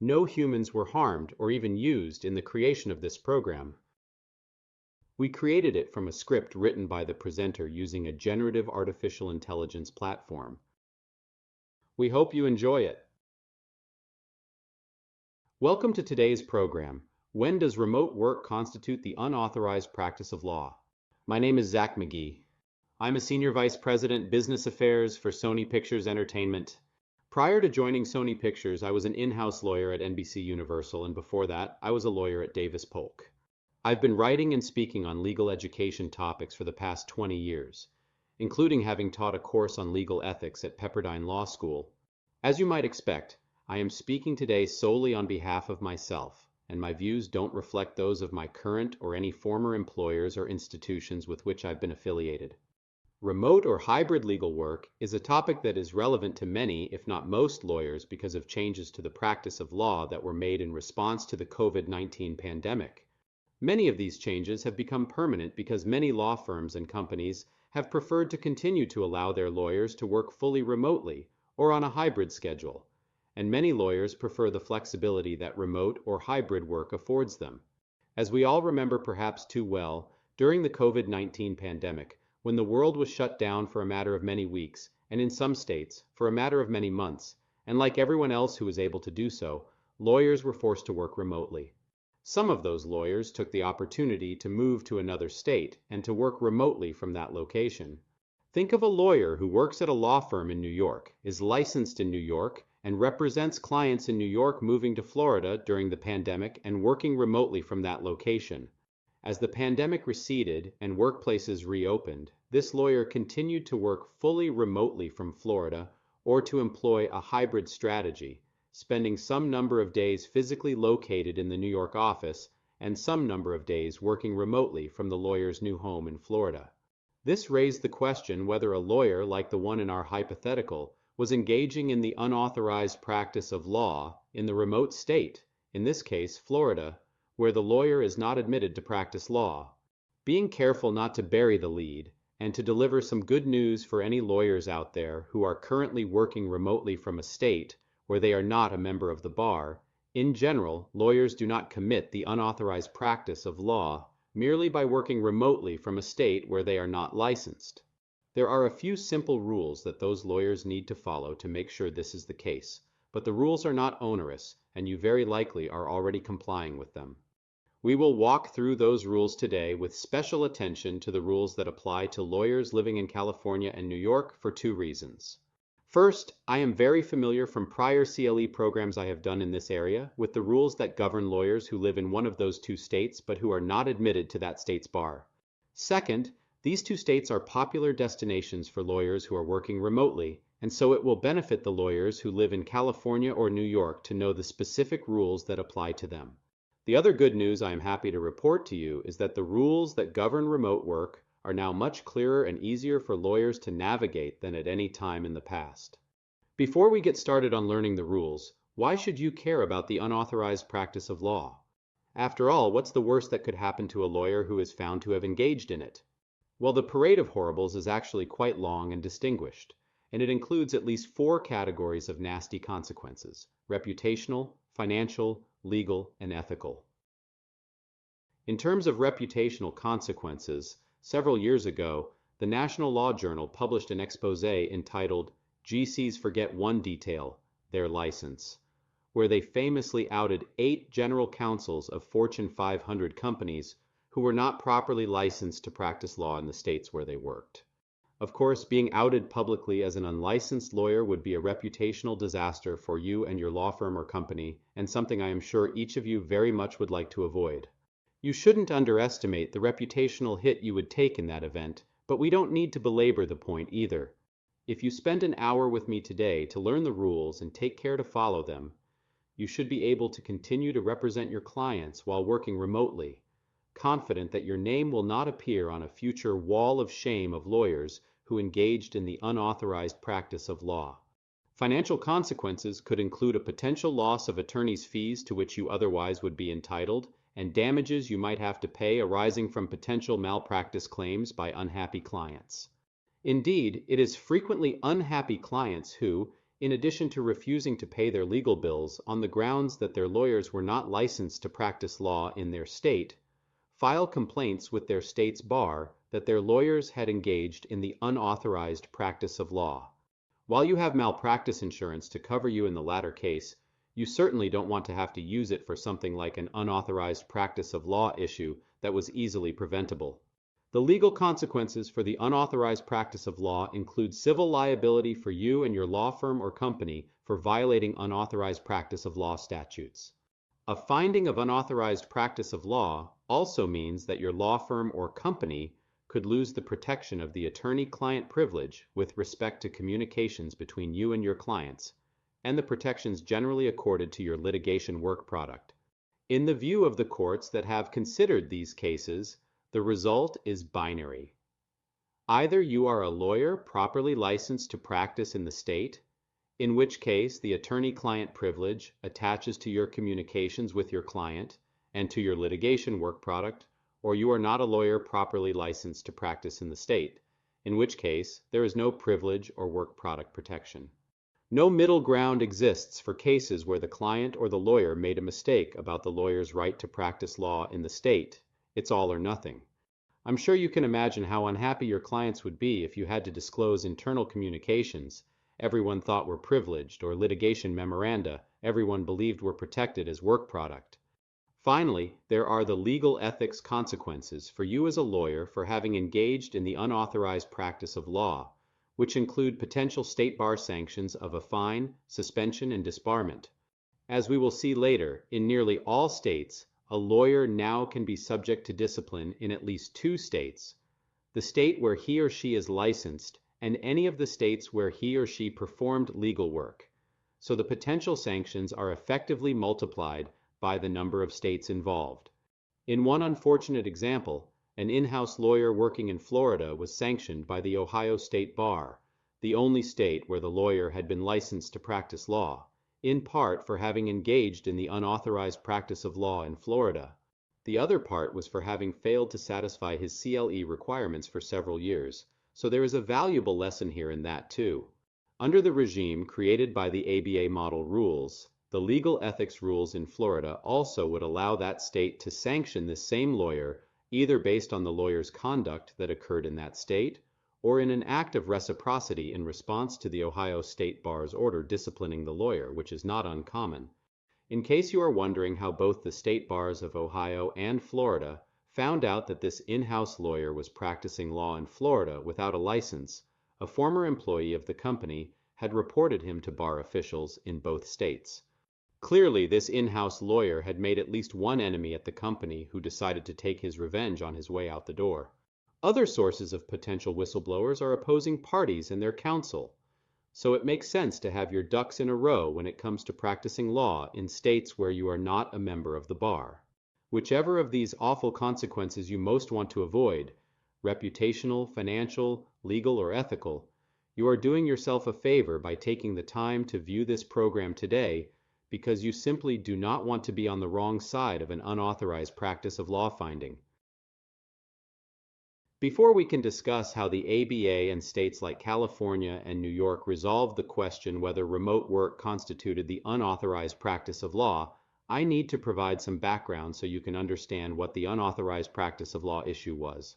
No humans were harmed or even used in the creation of this program. We created it from a script written by the presenter using a generative artificial intelligence platform. We hope you enjoy it. Welcome to today's program. When does remote work constitute the unauthorized practice of law? My name is McGee. I'm a Senior Vice President, Business Affairs for Sony Pictures Entertainment. Prior to joining Sony Pictures, I was an in-house lawyer at NBC Universal, and before that, I was a lawyer at Davis Polk. I've been writing and speaking on legal education topics for the past 20 years, including having taught a course on legal ethics at Pepperdine Law School. As you might expect, I am speaking today solely on behalf of myself, and my views don't reflect those of my current or any former employers or institutions with which I've been affiliated. Remote or hybrid legal work is a topic that is relevant to many, if not most, lawyers because of changes to the practice of law that were made in response to the COVID-19 pandemic. Many of these changes have become permanent because many law firms and companies have preferred to continue to allow their lawyers to work fully remotely or on a hybrid schedule, and many lawyers prefer the flexibility that remote or hybrid work affords them. As we all remember perhaps too well, during the COVID-19 pandemic, when the world was shut down for a matter of many weeks, and in some states, for a matter of many months, and like everyone else who was able to do so, lawyers were forced to work remotely. Some of those lawyers took the opportunity to move to another state and to work remotely from that location. Think of a lawyer who works at a law firm in New York, is licensed in New York, and represents clients in New York moving to Florida during the pandemic and working remotely from that location. As the pandemic receded and workplaces reopened, this lawyer continued to work fully remotely from Florida or to employ a hybrid strategy, spending some number of days physically located in the New York office and some number of days working remotely from the lawyer's new home in Florida. This raised the question whether a lawyer like the one in our hypothetical was engaging in the unauthorized practice of law in the remote state, in this case Florida, where the lawyer is not admitted to practice law. Being careful not to bury the lead, and to deliver some good news for any lawyers out there who are currently working remotely from a state where they are not a member of the bar, in general, lawyers do not commit the unauthorized practice of law merely by working remotely from a state where they are not licensed. There are a few simple rules that those lawyers need to follow to make sure this is the case, but the rules are not onerous, and you very likely are already complying with them. We will walk through those rules today with special attention to the rules that apply to lawyers living in California and New York for two reasons. First, I am very familiar from prior CLE programs I have done in this area with the rules that govern lawyers who live in one of those two states but who are not admitted to that state's bar. Second, these two states are popular destinations for lawyers who are working remotely, and so it will benefit the lawyers who live in California or New York to know the specific rules that apply to them. The other good news I am happy to report to you is that the rules that govern remote work are now much clearer and easier for lawyers to navigate than at any time in the past. Before we get started on learning the rules, why should you care about the unauthorized practice of law? After all, what's the worst that could happen to a lawyer who is found to have engaged in it? Well, the parade of horribles is actually quite long and distinguished, and it includes at least 4 categories of nasty consequences: reputational, financial, legal, and ethical. In terms of reputational consequences, several years ago, the National Law Journal published an expose entitled "GCs Forget One Detail, Their License," where they famously outed 8 general counsels of Fortune 500 companies who were not properly licensed to practice law in the states where they worked. Of course, being outed publicly as an unlicensed lawyer would be a reputational disaster for you and your law firm or company, and something I am sure each of you very much would like to avoid. You shouldn't underestimate the reputational hit you would take in that event, but we don't need to belabor the point either. If you spend an hour with me today to learn the rules and take care to follow them, you should be able to continue to represent your clients while working remotely, confident that your name will not appear on a future wall of shame of lawyers who engaged in the unauthorized practice of law. Financial consequences could include a potential loss of attorney's fees to which you otherwise would be entitled, and damages you might have to pay arising from potential malpractice claims by unhappy clients. Indeed, it is frequently unhappy clients who, in addition to refusing to pay their legal bills on the grounds that their lawyers were not licensed to practice law in their state, file complaints with their state's bar that their lawyers had engaged in the unauthorized practice of law. While you have malpractice insurance to cover you in the latter case, you certainly don't want to have to use it for something like an unauthorized practice of law issue that was easily preventable. The legal consequences for the unauthorized practice of law include civil liability for you and your law firm or company for violating unauthorized practice of law statutes. A finding of unauthorized practice of law also means that your law firm or company could lose the protection of the attorney-client privilege with respect to communications between you and your clients, and the protections generally accorded to your litigation work product. In the view of the courts that have considered these cases, the result is binary. Either you are a lawyer properly licensed to practice in the state, in which case the attorney-client privilege attaches to your communications with your client and to your litigation work product, or you are not a lawyer properly licensed to practice in the state, in which case there is no privilege or work product protection. No middle ground exists for cases where the client or the lawyer made a mistake about the lawyer's right to practice law in the state. It's all or nothing. I'm sure you can imagine how unhappy your clients would be if you had to disclose internal communications everyone thought were privileged or litigation memoranda everyone believed were protected as work product. Finally, there are the legal ethics consequences for you as a lawyer for having engaged in the unauthorized practice of law, which include potential state bar sanctions of a fine, suspension, and disbarment. As we will see later, in nearly all states, a lawyer now can be subject to discipline in at least 2 states: the state where he or she is licensed and any of the states where he or she performed legal work. So the potential sanctions are effectively multiplied by the number of states involved. In one unfortunate example, an in-house lawyer working in Florida was sanctioned by the Ohio State Bar, the only state where the lawyer had been licensed to practice law, in part for having engaged in the unauthorized practice of law in Florida. The other part was for having failed to satisfy his CLE requirements for several years, so there is a valuable lesson here in that too. Under the regime created by the ABA model rules, the legal ethics rules in Florida also would allow that state to sanction this same lawyer either based on the lawyer's conduct that occurred in that state or in an act of reciprocity in response to the Ohio State Bar's order disciplining the lawyer, which is not uncommon. In case you are wondering how both the state bars of Ohio and Florida found out that this in-house lawyer was practicing law in Florida without a license, a former employee of the company had reported him to bar officials in both states. Clearly, this in-house lawyer had made at least one enemy at the company who decided to take his revenge on his way out the door. Other sources of potential whistleblowers are opposing parties and their counsel. So it makes sense to have your ducks in a row when it comes to practicing law in states where you are not a member of the bar. Whichever of these awful consequences you most want to avoid, reputational, financial, legal, or ethical, you are doing yourself a favor by taking the time to view this program today because you simply do not want to be on the wrong side of an unauthorized practice of law finding. Before we can discuss how the ABA and states like California and New York resolved the question whether remote work constituted the unauthorized practice of law, I need to provide some background so you can understand what the unauthorized practice of law issue was.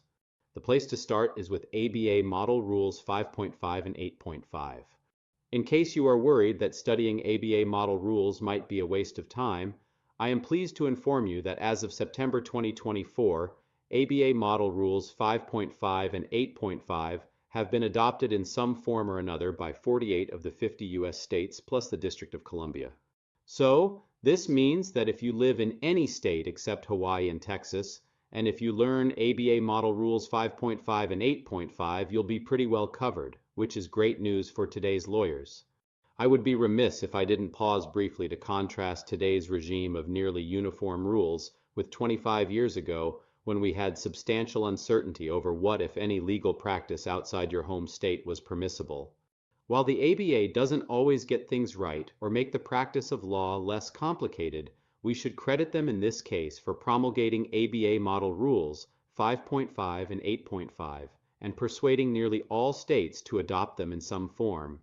The place to start is with ABA Model Rules 5.5 and 8.5. In case you are worried that studying ABA Model Rules might be a waste of time, I am pleased to inform you that as of September 2024, ABA Model Rules 5.5 and 8.5 have been adopted in some form or another by 48 of the 50 U.S. states plus the District of Columbia. So, this means that if you live in any state except Hawaii and Texas, and if you learn ABA Model Rules 5.5 and 8.5, you'll be pretty well covered, which is great news for today's lawyers. I would be remiss if I didn't pause briefly to contrast today's regime of nearly uniform rules with 25 years ago when we had substantial uncertainty over what, if any, legal practice outside your home state was permissible. While the ABA doesn't always get things right or make the practice of law less complicated, we should credit them in this case for promulgating ABA Model Rules 5.5 and 8.5 and persuading nearly all states to adopt them in some form.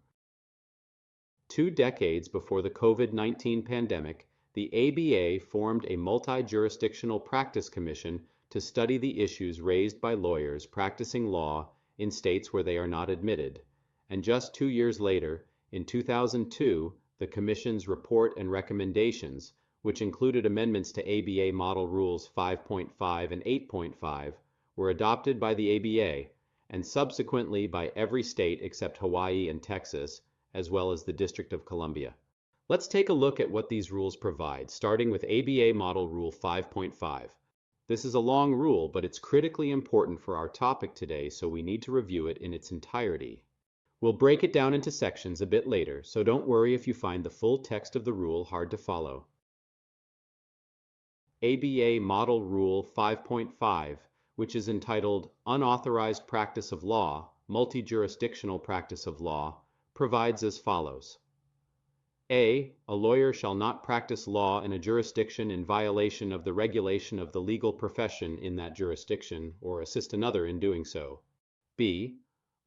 2 decades before the COVID-19 pandemic, the ABA formed a multi-jurisdictional practice commission to study the issues raised by lawyers practicing law in states where they are not admitted. And just 2 years later, in 2002, the Commission's report and recommendations, which included amendments to ABA Model Rules 5.5 and 8.5, were adopted by the ABA and subsequently by every state except Hawaii and Texas, as well as the District of Columbia. Let's take a look at what these rules provide, starting with ABA Model Rule 5.5. This is a long rule, but it's critically important for our topic today, so we need to review it in its entirety. We'll break it down into sections a bit later, so don't worry if you find the full text of the rule hard to follow. ABA Model Rule 5.5, which is entitled Unauthorized Practice of Law, Multi-Jurisdictional Practice of Law, provides as follows. A lawyer shall not practice law in a jurisdiction in violation of the regulation of the legal profession in that jurisdiction, or assist another in doing so. B.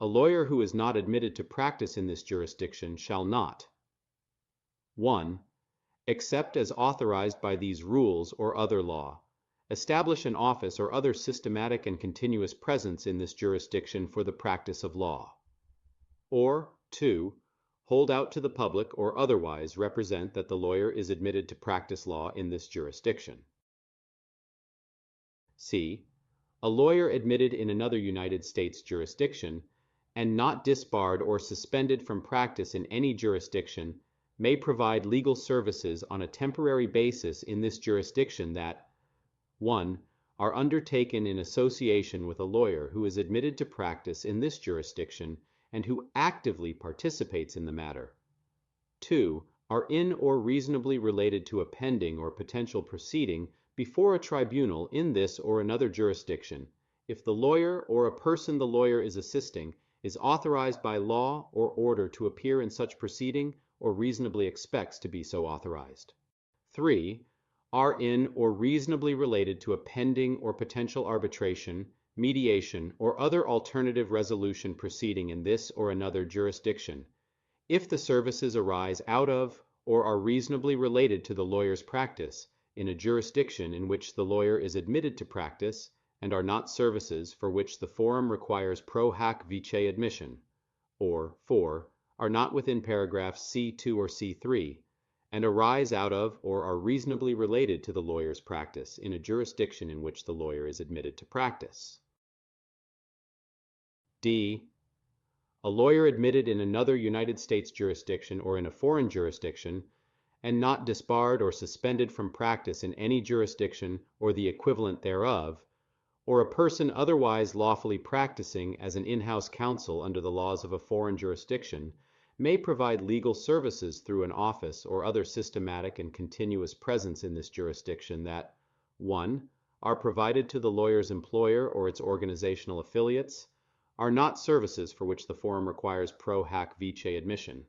A lawyer who is not admitted to practice in this jurisdiction shall not 1. Except as authorized by these rules or other law, establish an office or other systematic and continuous presence in this jurisdiction for the practice of law. Or 2. Hold out to the public or otherwise represent that the lawyer is admitted to practice law in this jurisdiction. C. A lawyer admitted in another United States jurisdiction and not disbarred or suspended from practice in any jurisdiction may provide legal services on a temporary basis in this jurisdiction that 1. Are undertaken in association with a lawyer who is admitted to practice in this jurisdiction and who actively participates in the matter. 2. Are in or reasonably related to a pending or potential proceeding before a tribunal in this or another jurisdiction, if the lawyer or a person the lawyer is assisting is authorized by law or order to appear in such proceeding or reasonably expects to be so authorized. 3. Are in or reasonably related to a pending or potential arbitration, mediation, or other alternative resolution proceeding in this or another jurisdiction, if the services arise out of or are reasonably related to the lawyer's practice in a jurisdiction in which the lawyer is admitted to practice and are not services for which the forum requires pro hac vice admission, or 4. Are not within paragraphs C2 or C3, and arise out of or are reasonably related to the lawyer's practice in a jurisdiction in which the lawyer is admitted to practice. D. A lawyer admitted in another United States jurisdiction or in a foreign jurisdiction and not disbarred or suspended from practice in any jurisdiction or the equivalent thereof, or a person otherwise lawfully practicing as an in-house counsel under the laws of a foreign jurisdiction may provide legal services through an office or other systematic and continuous presence in this jurisdiction that 1. Are provided to the lawyer's employer or its organizational affiliates, are not services for which the forum requires pro hac vice admission,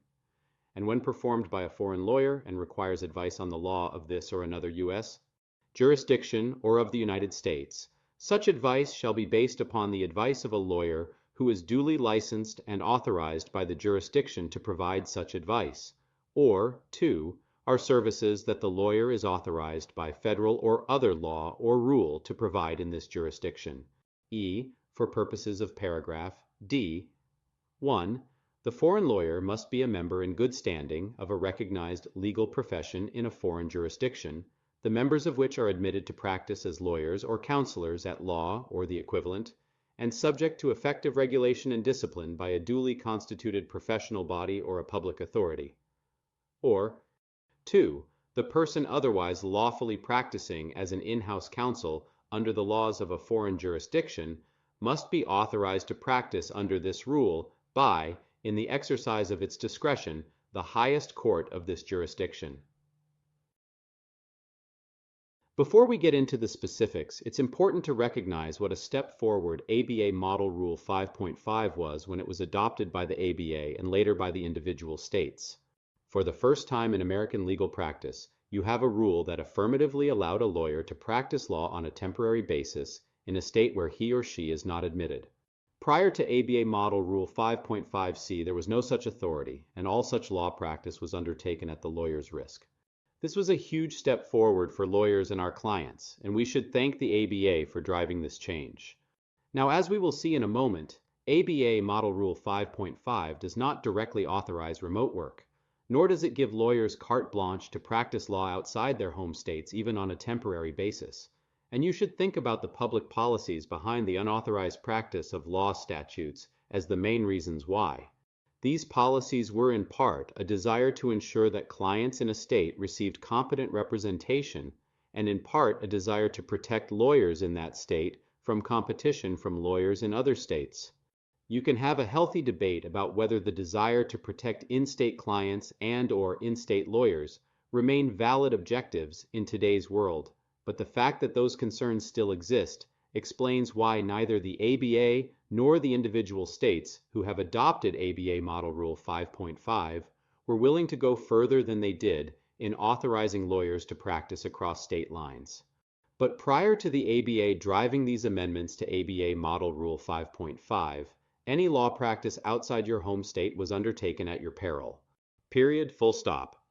and when performed by a foreign lawyer and requires advice on the law of this or another U.S. jurisdiction or of the United States, such advice shall be based upon the advice of a lawyer who is duly licensed and authorized by the jurisdiction to provide such advice, or 2. Are services that the lawyer is authorized by federal or other law or rule to provide in this jurisdiction. For purposes of paragraph D. 1. The foreign lawyer must be a member in good standing of a recognized legal profession in a foreign jurisdiction, the members of which are admitted to practice as lawyers or counselors at law or the equivalent, and subject to effective regulation and discipline by a duly constituted professional body or a public authority. Or 2. The person otherwise lawfully practicing as an in-house counsel under the laws of a foreign jurisdiction must be authorized to practice under this rule by, in the exercise of its discretion, the highest court of this jurisdiction. Before we get into the specifics, it's important to recognize what a step forward ABA Model Rule 5.5 was when it was adopted by the ABA and later by the individual states. For the first time in American legal practice, you have a rule that affirmatively allowed a lawyer to practice law on a temporary basis in a state where he or she is not admitted. Prior to ABA Model Rule 5.5c, there was no such authority, and all such law practice was undertaken at the lawyer's risk. This was a huge step forward for lawyers and our clients, and we should thank the ABA for driving this change. Now, as we will see in a moment, ABA Model Rule 5.5 does not directly authorize remote work, nor does it give lawyers carte blanche to practice law outside their home states, even on a temporary basis. And you should think about the public policies behind the unauthorized practice of law statutes as the main reasons why. These policies were in part a desire to ensure that clients in a state received competent representation, and in part a desire to protect lawyers in that state from competition from lawyers in other states. You can have a healthy debate about whether the desire to protect in-state clients and/or in-state lawyers remain valid objectives in today's world, but the fact that those concerns still exist explains why neither the ABA nor the individual states who have adopted ABA Model Rule 5.5 were willing to go further than they did in authorizing lawyers to practice across state lines. But prior to the ABA driving these amendments to ABA Model Rule 5.5, any law practice outside your home state was undertaken at your peril. Period, full stop.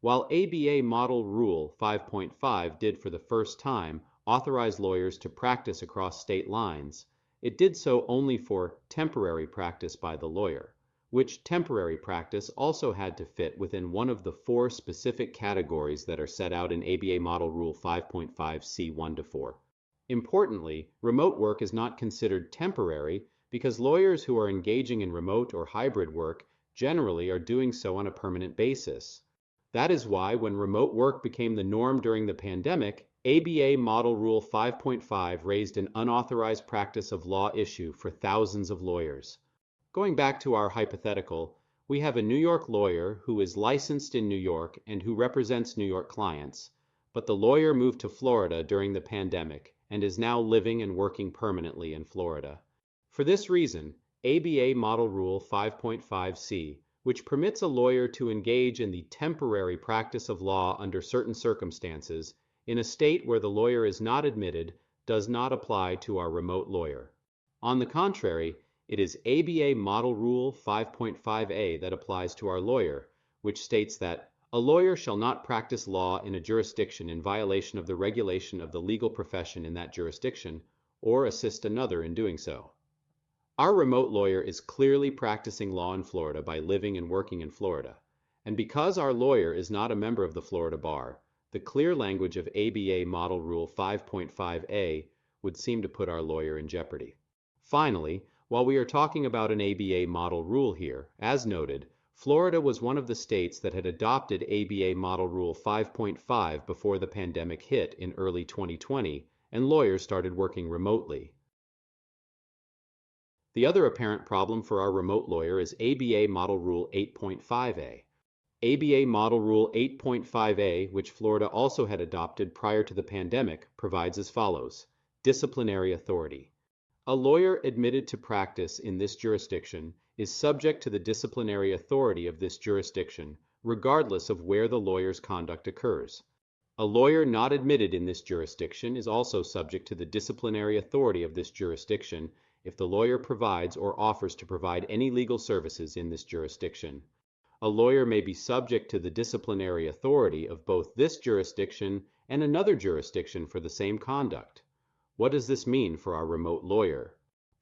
While ABA Model Rule 5.5 did for the first time authorize lawyers to practice across state lines, it did so only for temporary practice by the lawyer, which temporary practice also had to fit within one of the 4 specific categories that are set out in ABA Model Rule 5.5c 1-4. Importantly, remote work is not considered temporary because lawyers who are engaging in remote or hybrid work generally are doing so on a permanent basis. That is why when remote work became the norm during the pandemic, ABA Model Rule 5.5 raised an unauthorized practice of law issue for thousands of lawyers. Going back to our hypothetical, we have a New York lawyer who is licensed in New York and who represents New York clients, but the lawyer moved to Florida during the pandemic and is now living and working permanently in Florida. For this reason, ABA Model Rule 5.5c, which permits a lawyer to engage in the temporary practice of law under certain circumstances in a state where the lawyer is not admitted, does not apply to our remote lawyer. On the contrary, it is ABA Model Rule 5.5a that applies to our lawyer, which states that a lawyer shall not practice law in a jurisdiction in violation of the regulation of the legal profession in that jurisdiction, or assist another in doing so. Our remote lawyer is clearly practicing law in Florida by living and working in Florida, and because our lawyer is not a member of the Florida Bar, the clear language of ABA Model Rule 5.5a would seem to put our lawyer in jeopardy. Finally, while we are talking about an ABA model rule here, as noted, Florida was one of the states that had adopted ABA Model Rule 5.5 before the pandemic hit in early 2020 and lawyers started working remotely. The other apparent problem for our remote lawyer is ABA Model Rule 8.5a. ABA Model Rule 8.5a, which Florida also had adopted prior to the pandemic, provides as follows: disciplinary authority. A lawyer admitted to practice in this jurisdiction is subject to the disciplinary authority of this jurisdiction, regardless of where the lawyer's conduct occurs. A lawyer not admitted in this jurisdiction is also subject to the disciplinary authority of this jurisdiction if the lawyer provides or offers to provide any legal services in this jurisdiction. A lawyer may be subject to the disciplinary authority of both this jurisdiction and another jurisdiction for the same conduct. What does this mean for our remote lawyer?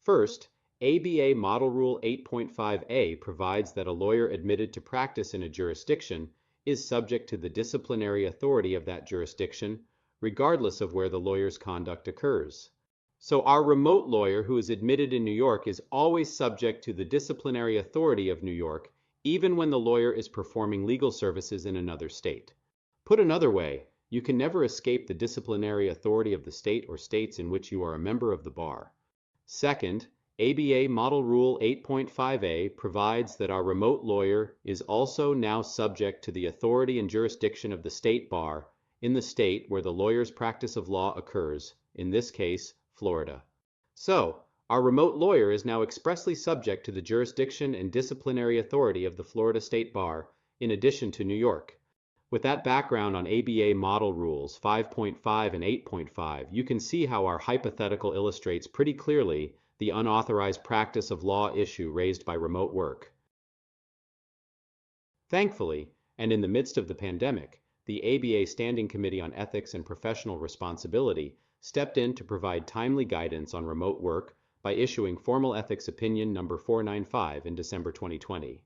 First, ABA Model Rule 8.5a provides that a lawyer admitted to practice in a jurisdiction is subject to the disciplinary authority of that jurisdiction, regardless of where the lawyer's conduct occurs. So our remote lawyer who is admitted in New York is always subject to the disciplinary authority of New York, even when the lawyer is performing legal services in another state. Put another way, you can never escape the disciplinary authority of the state or states in which you are a member of the bar. Second, ABA Model Rule 8.5a provides that our remote lawyer is also now subject to the authority and jurisdiction of the state bar in the state where the lawyer's practice of law occurs, in this case, Florida. So, our remote lawyer is now expressly subject to the jurisdiction and disciplinary authority of the Florida State Bar, in addition to New York. With that background on ABA Model Rules 5.5 and 8.5, you can see how our hypothetical illustrates pretty clearly the unauthorized practice of law issue raised by remote work. Thankfully, and in the midst of the pandemic, the ABA Standing Committee on Ethics and Professional Responsibility stepped in to provide timely guidance on remote work by issuing Formal Ethics Opinion number 495 in December 2020.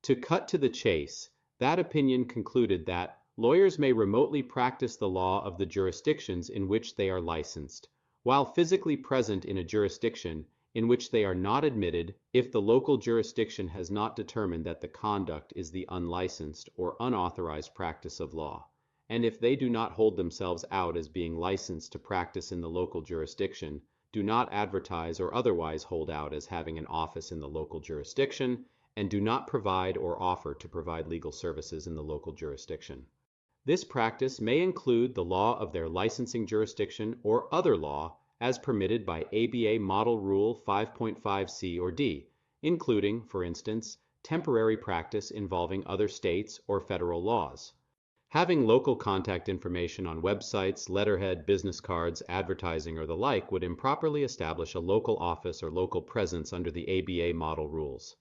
To cut to the chase, that opinion concluded that lawyers may remotely practice the law of the jurisdictions in which they are licensed, while physically present in a jurisdiction in which they are not admitted if the local jurisdiction has not determined that the conduct is the unlicensed or unauthorized practice of law, and if they do not hold themselves out as being licensed to practice in the local jurisdiction, do not advertise or otherwise hold out as having an office in the local jurisdiction, and do not provide or offer to provide legal services in the local jurisdiction. This practice may include the law of their licensing jurisdiction or other law as permitted by ABA Model Rule 5.5c or d, including, for instance, temporary practice involving other states or federal laws. Having local contact information on websites, letterhead, business cards, advertising, or the like would improperly establish a local office or local presence under the ABA Model Rules.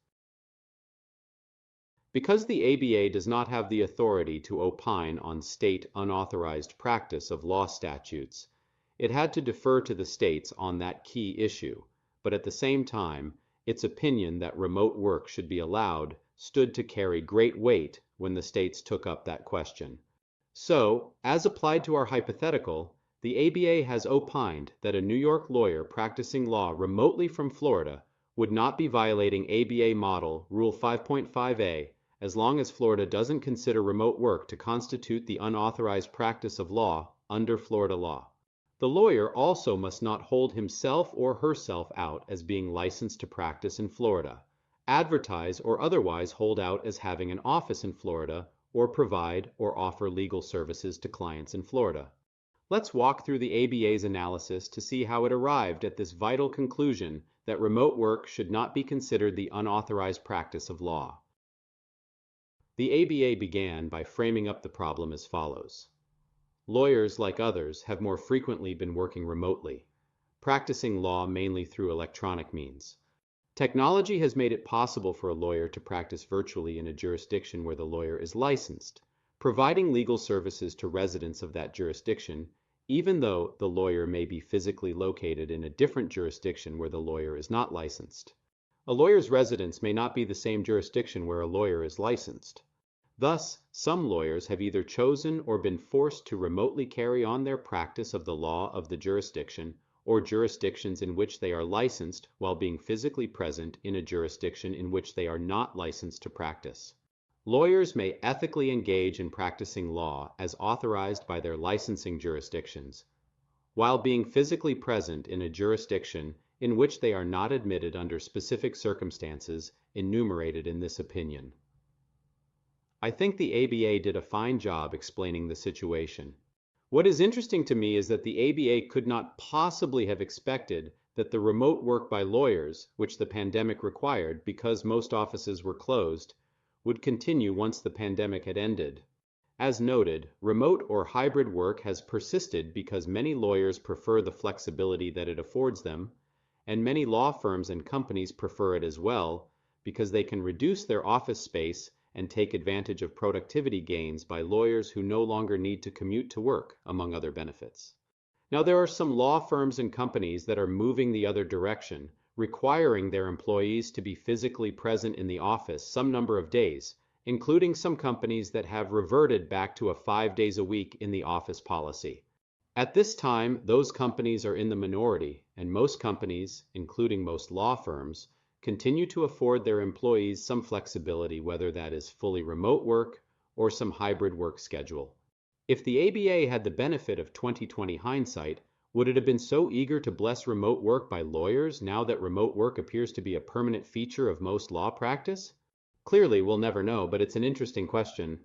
Because the ABA does not have the authority to opine on state unauthorized practice of law statutes, it had to defer to the states on that key issue, but at the same time, its opinion that remote work should be allowed stood to carry great weight when the states took up that question. So, as applied to our hypothetical, the ABA has opined that a New York lawyer practicing law remotely from Florida would not be violating ABA Model Rule 5.5a as long as Florida doesn't consider remote work to constitute the unauthorized practice of law under Florida law. The lawyer also must not hold himself or herself out as being licensed to practice in Florida, advertise or otherwise hold out as having an office in Florida, or provide or offer legal services to clients in Florida. Let's walk through the ABA's analysis to see how it arrived at this vital conclusion that remote work should not be considered the unauthorized practice of law. The ABA began by framing up the problem as follows. Lawyers, like others, have more frequently been working remotely, practicing law mainly through electronic means. Technology has made it possible for a lawyer to practice virtually in a jurisdiction where the lawyer is licensed, providing legal services to residents of that jurisdiction, even though the lawyer may be physically located in a different jurisdiction where the lawyer is not licensed. A lawyer's residence may not be the same jurisdiction where a lawyer is licensed. Thus, some lawyers have either chosen or been forced to remotely carry on their practice of the law of the jurisdiction or jurisdictions in which they are licensed while being physically present in a jurisdiction in which they are not licensed to practice. Lawyers may ethically engage in practicing law as authorized by their licensing jurisdictions, while being physically present in a jurisdiction in which they are not admitted under specific circumstances enumerated in this opinion. I think the ABA did a fine job explaining the situation. What is interesting to me is that the ABA could not possibly have expected that the remote work by lawyers, which the pandemic required because most offices were closed, would continue once the pandemic had ended. As noted, remote or hybrid work has persisted because many lawyers prefer the flexibility that it affords them, and many law firms and companies prefer it as well because they can reduce their office space and take advantage of productivity gains by lawyers who no longer need to commute to work, among other benefits. Now, there are some law firms and companies that are moving the other direction, requiring their employees to be physically present in the office some number of days, including some companies that have reverted back to a 5 days a week in the office policy. At this time, those companies are in the minority, and most companies, including most law firms, continue to afford their employees some flexibility, whether that is fully remote work or some hybrid work schedule. If the ABA had the benefit of 2020 hindsight, would it have been so eager to bless remote work by lawyers now that remote work appears to be a permanent feature of most law practice? Clearly, we'll never know, but it's an interesting question.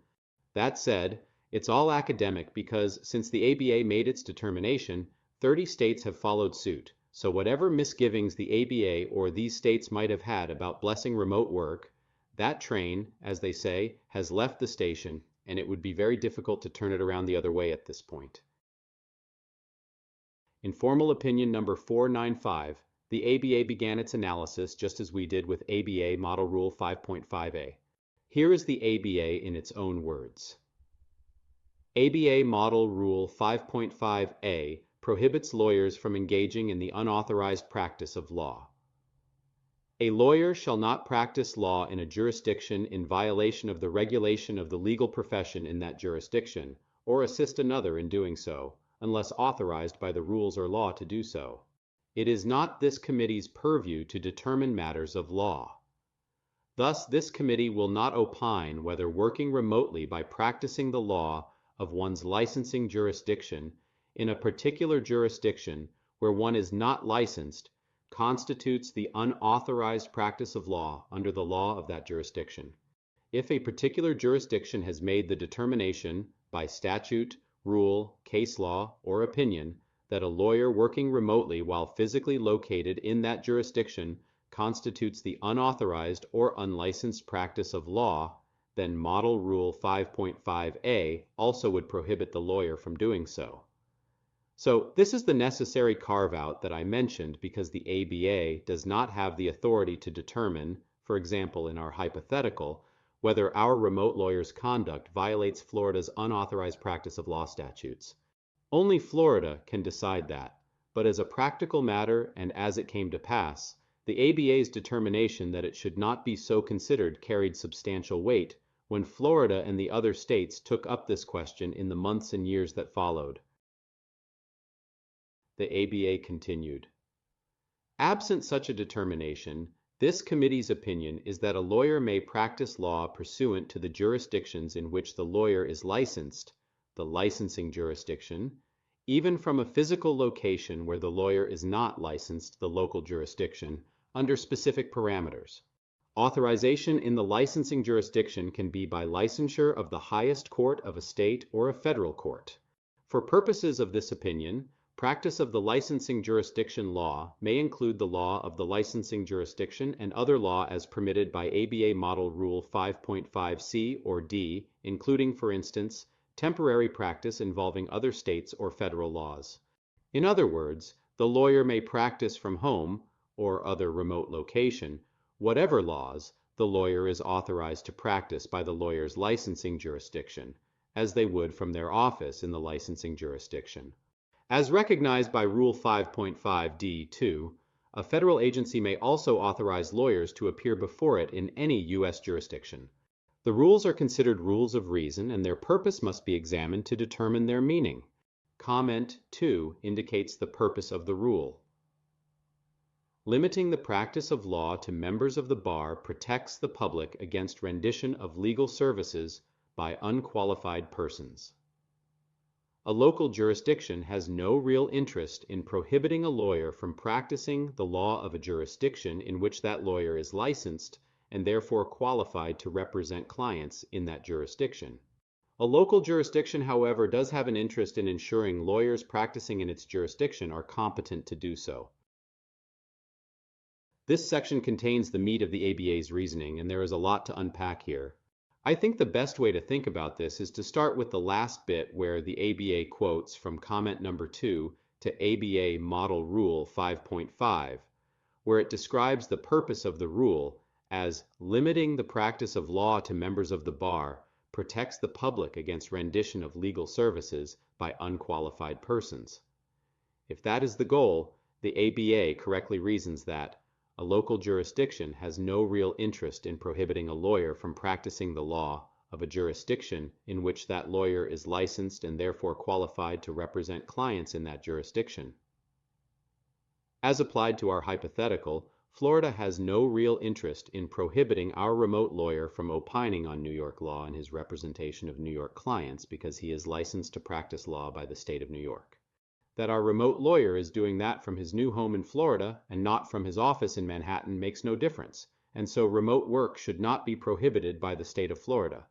That said, it's all academic because since the ABA made its determination, 30 states have followed suit. So whatever misgivings the ABA or these states might have had about blessing remote work, that train, as they say, has left the station, and it would be very difficult to turn it around the other way at this point. In Formal Opinion number 495, the ABA began its analysis just as we did with ABA Model Rule 5.5a. Here is the ABA in its own words. ABA Model Rule 5.5a prohibits lawyers from engaging in the unauthorized practice of law. A lawyer shall not practice law in a jurisdiction in violation of the regulation of the legal profession in that jurisdiction, or assist another in doing so, unless authorized by the rules or law to do so. It is not this committee's purview to determine matters of law. Thus, this committee will not opine whether working remotely by practicing the law of one's licensing jurisdiction in a particular jurisdiction where one is not licensed constitutes the unauthorized practice of law under the law of that jurisdiction. If a particular jurisdiction has made the determination by statute, rule, case law, or opinion that a lawyer working remotely while physically located in that jurisdiction constitutes the unauthorized or unlicensed practice of law, then Model Rule 5.5a also would prohibit the lawyer from doing so. So this is the necessary carve-out that I mentioned because the ABA does not have the authority to determine, for example in our hypothetical, whether our remote lawyer's conduct violates Florida's unauthorized practice of law statutes. Only Florida can decide that, but as a practical matter and as it came to pass, the ABA's determination that it should not be so considered carried substantial weight when Florida and the other states took up this question in the months and years that followed. The ABA continued. Absent such a determination, this committee's opinion is that a lawyer may practice law pursuant to the jurisdictions in which the lawyer is licensed, the licensing jurisdiction, even from a physical location where the lawyer is not licensed, the local jurisdiction, under specific parameters. Authorization in the licensing jurisdiction can be by licensure of the highest court of a state or a federal court. For purposes of this opinion, practice of the licensing jurisdiction law may include the law of the licensing jurisdiction and other law as permitted by ABA Model Rule 5.5c or d, including, for instance, temporary practice involving other states or federal laws. In other words, the lawyer may practice from home or other remote location, whatever laws the lawyer is authorized to practice by the lawyer's licensing jurisdiction, as they would from their office in the licensing jurisdiction. As recognized by Rule 5.5d2, a federal agency may also authorize lawyers to appear before it in any U.S. jurisdiction. The rules are considered rules of reason, and their purpose must be examined to determine their meaning. Comment 2 indicates the purpose of the rule. Limiting the practice of law to members of the bar protects the public against rendition of legal services by unqualified persons. A local jurisdiction has no real interest in prohibiting a lawyer from practicing the law of a jurisdiction in which that lawyer is licensed and therefore qualified to represent clients in that jurisdiction. A local jurisdiction, however, does have an interest in ensuring lawyers practicing in its jurisdiction are competent to do so. This section contains the meat of the ABA's reasoning, and there is a lot to unpack here. I think the best way to think about this is to start with the last bit where the ABA quotes from comment number 2 to ABA Model Rule 5.5, where it describes the purpose of the rule as limiting the practice of law to members of the bar protects the public against rendition of legal services by unqualified persons. If that is the goal, the ABA correctly reasons that a local jurisdiction has no real interest in prohibiting a lawyer from practicing the law of a jurisdiction in which that lawyer is licensed and therefore qualified to represent clients in that jurisdiction. As applied to our hypothetical, Florida has no real interest in prohibiting our remote lawyer from opining on New York law in his representation of New York clients because he is licensed to practice law by the state of New York. That our remote lawyer is doing that from his new home in Florida and not from his office in Manhattan makes no difference, and so remote work should not be prohibited by the state of Florida.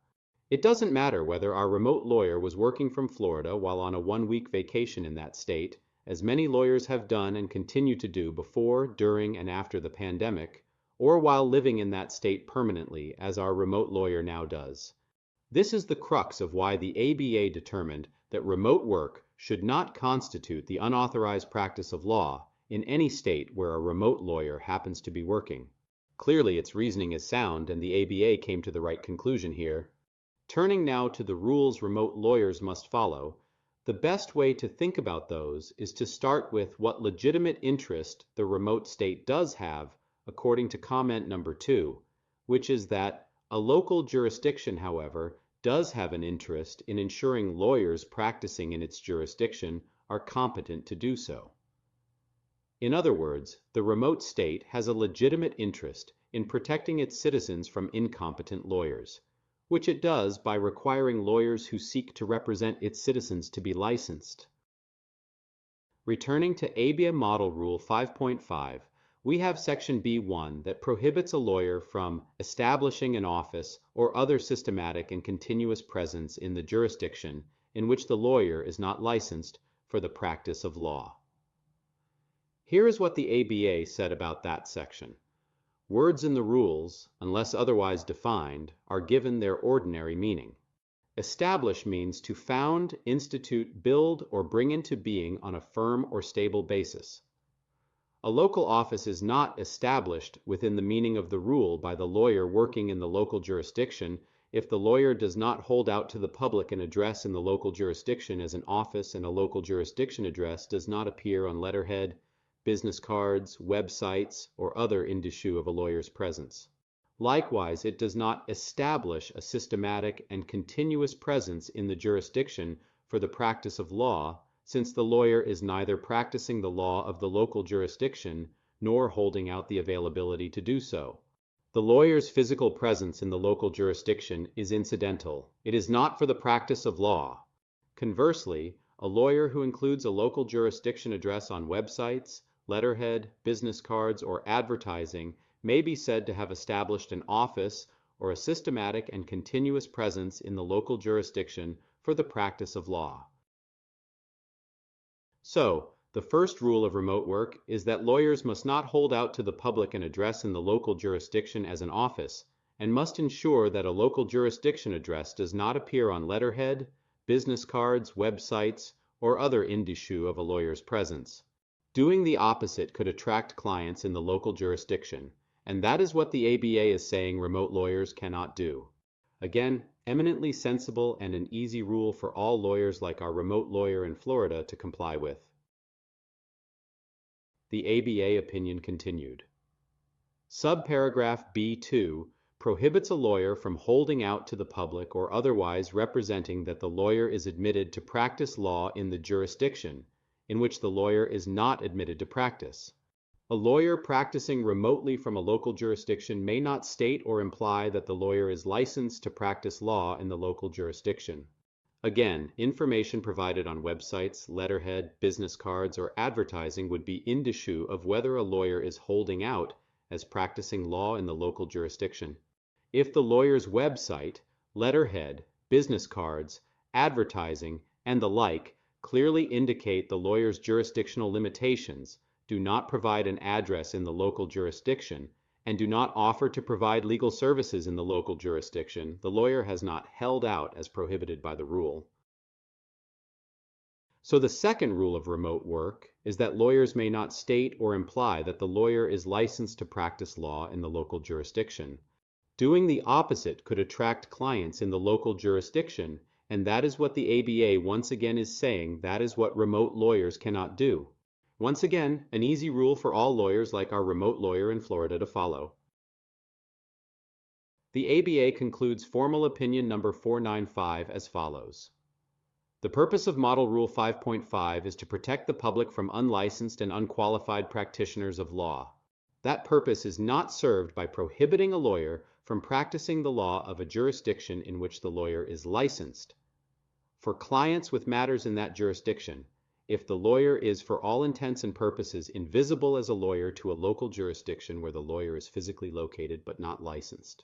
It doesn't matter whether our remote lawyer was working from Florida while on a one-week vacation in that state, as many lawyers have done and continue to do before, during, and after the pandemic, or while living in that state permanently, as our remote lawyer now does. This is the crux of why the ABA determined that remote work should not constitute the unauthorized practice of law in any state where a remote lawyer happens to be working. Clearly, its reasoning is sound, and the ABA came to the right conclusion here. Turning now to the rules remote lawyers must follow, the best way to think about those is to start with what legitimate interest the remote state does have, according to comment number 2, which is that a local jurisdiction, however, does have an interest in ensuring lawyers practicing in its jurisdiction are competent to do so. In other words, the remote state has a legitimate interest in protecting its citizens from incompetent lawyers, which it does by requiring lawyers who seek to represent its citizens to be licensed. Returning to ABA Model Rule 5.5, we have Section B1 that prohibits a lawyer from establishing an office or other systematic and continuous presence in the jurisdiction in which the lawyer is not licensed for the practice of law. Here is what the ABA said about that section. Words in the rules, unless otherwise defined, are given their ordinary meaning. Establish means to found, institute, build, or bring into being on a firm or stable basis. A local office is not established within the meaning of the rule by the lawyer working in the local jurisdiction if the lawyer does not hold out to the public an address in the local jurisdiction as an office, and a local jurisdiction address does not appear on letterhead, business cards, websites, or other indicia of a lawyer's presence. Likewise, it does not establish a systematic and continuous presence in the jurisdiction for the practice of law, since the lawyer is neither practicing the law of the local jurisdiction nor holding out the availability to do so. The lawyer's physical presence in the local jurisdiction is incidental. It is not for the practice of law. Conversely, a lawyer who includes a local jurisdiction address on websites, letterhead, business cards, or advertising may be said to have established an office or a systematic and continuous presence in the local jurisdiction for the practice of law. So, the first rule of remote work is that lawyers must not hold out to the public an address in the local jurisdiction as an office, and must ensure that a local jurisdiction address does not appear on letterhead, business cards, websites, or other indicia of a lawyer's presence. Doing the opposite could attract clients in the local jurisdiction, and that is what the ABA is saying remote lawyers cannot do. Again, eminently sensible and an easy rule for all lawyers like our remote lawyer in Florida to comply with. The ABA opinion continued. Subparagraph B2 prohibits a lawyer from holding out to the public or otherwise representing that the lawyer is admitted to practice law in the jurisdiction in which the lawyer is not admitted to practice. A lawyer practicing remotely from a local jurisdiction may not state or imply that the lawyer is licensed to practice law in the local jurisdiction. Again, information provided on websites, letterhead, business cards, or advertising would be indicia of whether a lawyer is holding out as practicing law in the local jurisdiction. If the lawyer's website, letterhead, business cards, advertising, and the like clearly indicate the lawyer's jurisdictional limitations, do not provide an address in the local jurisdiction, and do not offer to provide legal services in the local jurisdiction, the lawyer has not held out as prohibited by the rule. So the second rule of remote work is that lawyers may not state or imply that the lawyer is licensed to practice law in the local jurisdiction. Doing the opposite could attract clients in the local jurisdiction, and that is what the ABA once again is saying that is what remote lawyers cannot do. Once again, an easy rule for all lawyers like our remote lawyer in Florida to follow. The ABA concludes formal opinion number 495 as follows. The purpose of Model Rule 5.5 is to protect the public from unlicensed and unqualified practitioners of law. That purpose is not served by prohibiting a lawyer from practicing the law of a jurisdiction in which the lawyer is licensed. For clients with matters in that jurisdiction, if the lawyer is for all intents and purposes invisible as a lawyer to a local jurisdiction where the lawyer is physically located but not licensed.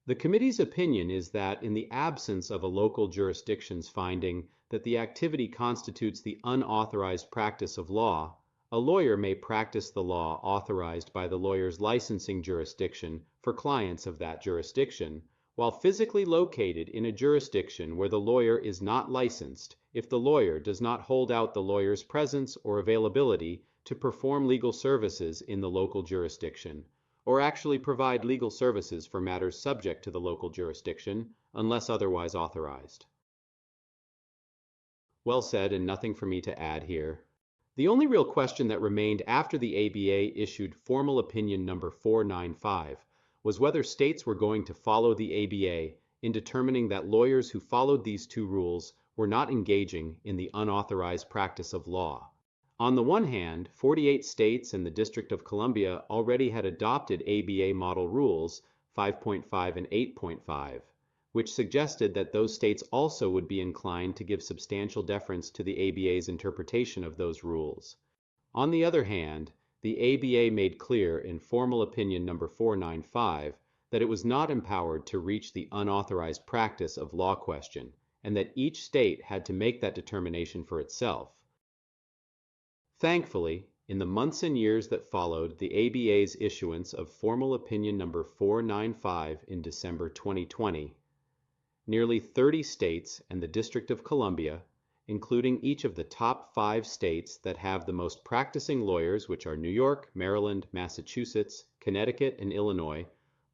The committee's opinion is that in the absence of a local jurisdiction's finding that the activity constitutes the unauthorized practice of law, a lawyer may practice the law authorized by the lawyer's licensing jurisdiction for clients of that jurisdiction, while physically located in a jurisdiction where the lawyer is not licensed if the lawyer does not hold out the lawyer's presence or availability to perform legal services in the local jurisdiction, or actually provide legal services for matters subject to the local jurisdiction, unless otherwise authorized. Well said, and nothing for me to add here. The only real question that remained after the ABA issued Formal Opinion Number 495 was whether states were going to follow the ABA in determining that lawyers who followed these two rules were not engaging in the unauthorized practice of law. On the one hand, 48 states and the District of Columbia already had adopted ABA model rules 5.5 and 8.5, which suggested that those states also would be inclined to give substantial deference to the ABA's interpretation of those rules. On the other hand, the ABA made clear in Formal Opinion Number 495 that it was not empowered to reach the unauthorized practice of law question, and that each state had to make that determination for itself. Thankfully, in the months and years that followed the ABA's issuance of Formal Opinion Number 495 in December 2020, nearly 30 states and the District of Columbia, including each of the top 5 states that have the most practicing lawyers, which are New York, Maryland, Massachusetts, Connecticut, and Illinois,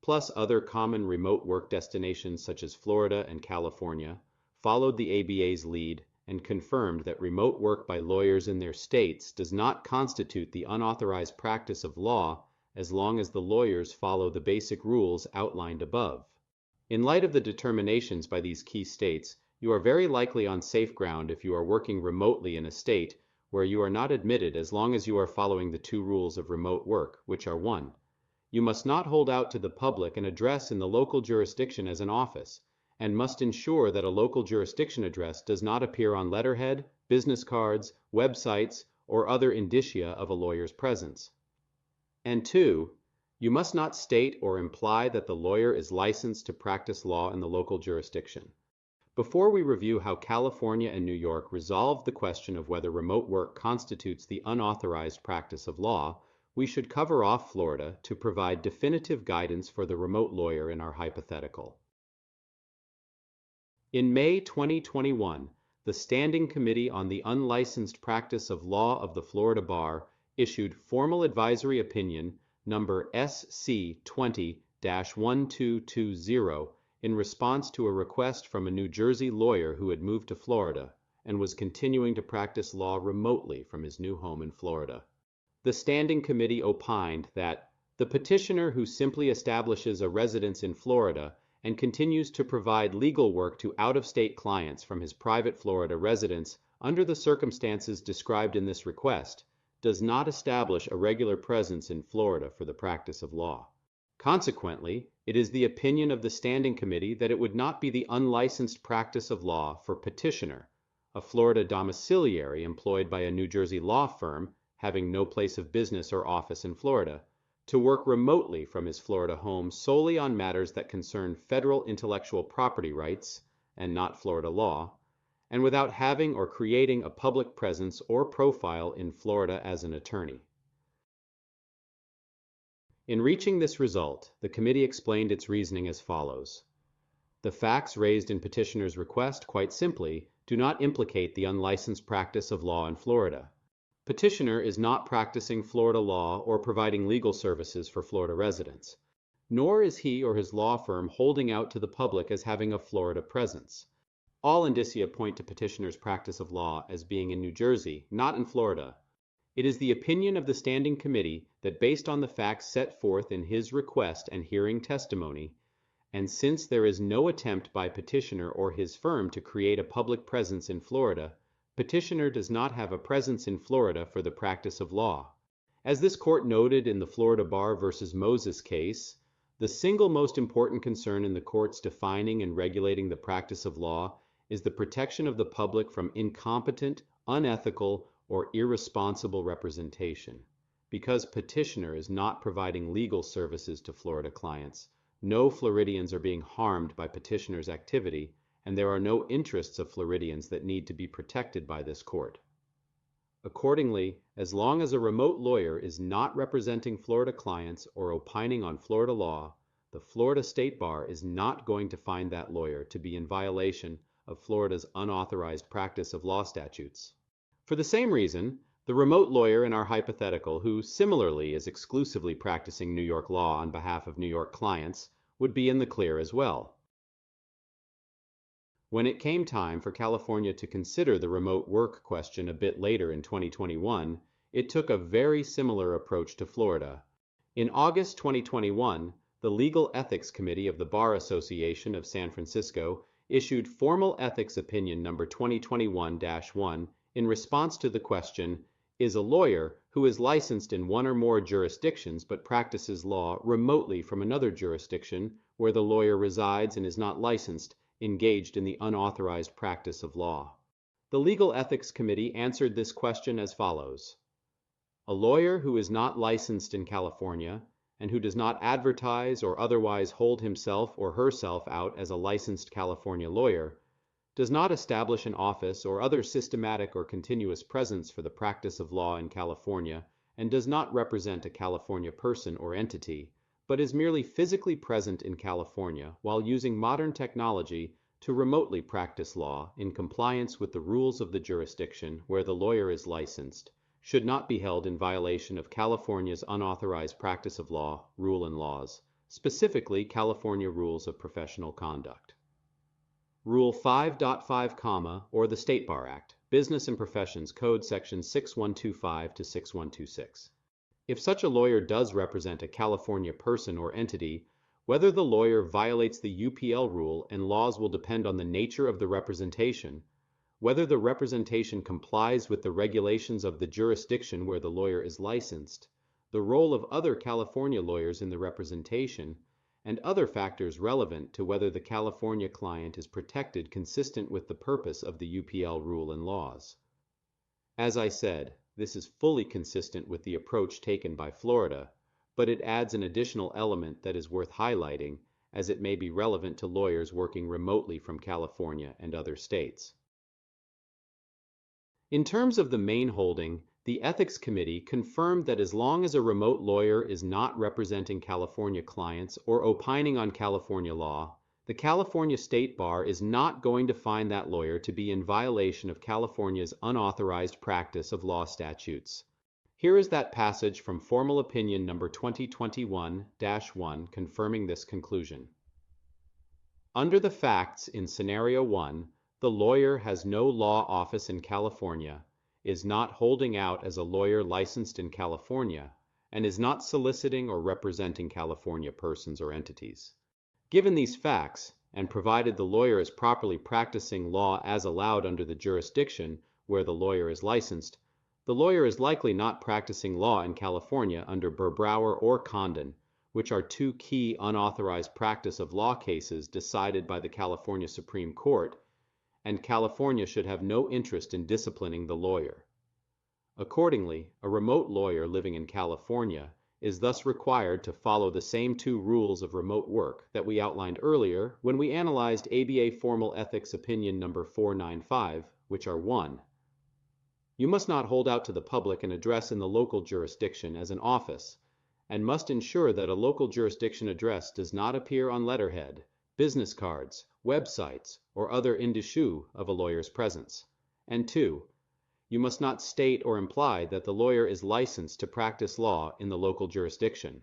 plus other common remote work destinations such as Florida and California, followed the ABA's lead and confirmed that remote work by lawyers in their states does not constitute the unauthorized practice of law as long as the lawyers follow the basic rules outlined above. In light of the determinations by these key states, you are very likely on safe ground if you are working remotely in a state where you are not admitted as long as you are following the two rules of remote work, which are 1. You must not hold out to the public an address in the local jurisdiction as an office, and must ensure that a local jurisdiction address does not appear on letterhead, business cards, websites, or other indicia of a lawyer's presence. And 2. You must not state or imply that the lawyer is licensed to practice law in the local jurisdiction. Before we review how California and New York resolved the question of whether remote work constitutes the unauthorized practice of law, we should cover off Florida to provide definitive guidance for the remote lawyer in our hypothetical. In May 2021, the Standing Committee on the Unlicensed Practice of Law of the Florida Bar issued Formal Advisory Opinion Number SC 20-1220 in response to a request from a New Jersey lawyer who had moved to Florida and was continuing to practice law remotely from his new home in Florida. The Standing Committee opined that the petitioner who simply establishes a residence in Florida and continues to provide legal work to out-of-state clients from his private Florida residence under the circumstances described in this request does not establish a regular presence in Florida for the practice of law. Consequently, it is the opinion of the Standing Committee that it would not be the unlicensed practice of law for petitioner, a Florida domiciliary employed by a New Jersey law firm having no place of business or office in Florida, to work remotely from his Florida home solely on matters that concern federal intellectual property rights and not Florida law, and without having or creating a public presence or profile in Florida as an attorney. In reaching this result, the committee explained its reasoning as follows. The facts raised in petitioner's request, quite simply, do not implicate the unlicensed practice of law in Florida. Petitioner is not practicing Florida law or providing legal services for Florida residents, nor is he or his law firm holding out to the public as having a Florida presence. All indicia point to petitioner's practice of law as being in New Jersey, not in Florida. It is the opinion of the Standing Committee that based on the facts set forth in his request and hearing testimony, and since there is no attempt by petitioner or his firm to create a public presence in Florida, petitioner does not have a presence in Florida for the practice of law. As this court noted in the Florida Bar v. Moses case, the single most important concern in the courts defining and regulating the practice of law is the protection of the public from incompetent, unethical, or irresponsible representation. Because petitioner is not providing legal services to Florida clients, no Floridians are being harmed by petitioner's activity, and there are no interests of Floridians that need to be protected by this court. Accordingly, as long as a remote lawyer is not representing Florida clients or opining on Florida law, the Florida State Bar is not going to find that lawyer to be in violation of Florida's unauthorized practice of law statutes. For the same reason, the remote lawyer in our hypothetical, who similarly is exclusively practicing New York law on behalf of New York clients, would be in the clear as well. When it came time for California to consider the remote work question a bit later in 2021, it took a very similar approach to Florida. In August 2021, the Legal Ethics Committee of the Bar Association of San Francisco issued Formal Ethics Opinion Number 2021-1 in response to the question, is a lawyer who is licensed in one or more jurisdictions but practices law remotely from another jurisdiction where the lawyer resides and is not licensed, engaged in the unauthorized practice of law? The Legal Ethics Committee answered this question as follows. A lawyer who is not licensed in California and who does not advertise or otherwise hold himself or herself out as a licensed California lawyer does not establish an office or other systematic or continuous presence for the practice of law in California and does not represent a California person or entity, but is merely physically present in California while using modern technology to remotely practice law in compliance with the rules of the jurisdiction where the lawyer is licensed, should not be held in violation of California's unauthorized practice of law, rule and laws, specifically California Rules of Professional Conduct. Rule 5.5, or the State Bar Act, Business and Professions Code Section 6125 to 6126. If such a lawyer does represent a California person or entity, whether the lawyer violates the UPL rule and laws will depend on the nature of the representation, whether the representation complies with the regulations of the jurisdiction where the lawyer is licensed, the role of other California lawyers in the representation, and other factors relevant to whether the California client is protected consistent with the purpose of the UPL rule and laws. As I said, this is fully consistent with the approach taken by Florida, but it adds an additional element that is worth highlighting as it may be relevant to lawyers working remotely from California and other states. In terms of the main holding, the Ethics Committee confirmed that as long as a remote lawyer is not representing California clients or opining on California law, the California State Bar is not going to find that lawyer to be in violation of California's unauthorized practice of law statutes. Here is that passage from Formal Opinion Number 2021-1 confirming this conclusion. Under the facts in Scenario 1, the lawyer has no law office in California, is not holding out as a lawyer licensed in California, and is not soliciting or representing California persons or entities. Given these facts, and provided the lawyer is properly practicing law as allowed under the jurisdiction where the lawyer is licensed, the lawyer is likely not practicing law in California under Burbrower or Condon, which are two key unauthorized practice of law cases decided by the California Supreme Court, and California should have no interest in disciplining the lawyer. Accordingly, a remote lawyer living in California is thus required to follow the same two rules of remote work that we outlined earlier when we analyzed ABA Formal Ethics Opinion Number 495, which are 1. You must not hold out to the public an address in the local jurisdiction as an office, and must ensure that a local jurisdiction address does not appear on letterhead, business cards, websites, or other indicia of a lawyer's presence. And 2. You must not state or imply that the lawyer is licensed to practice law in the local jurisdiction.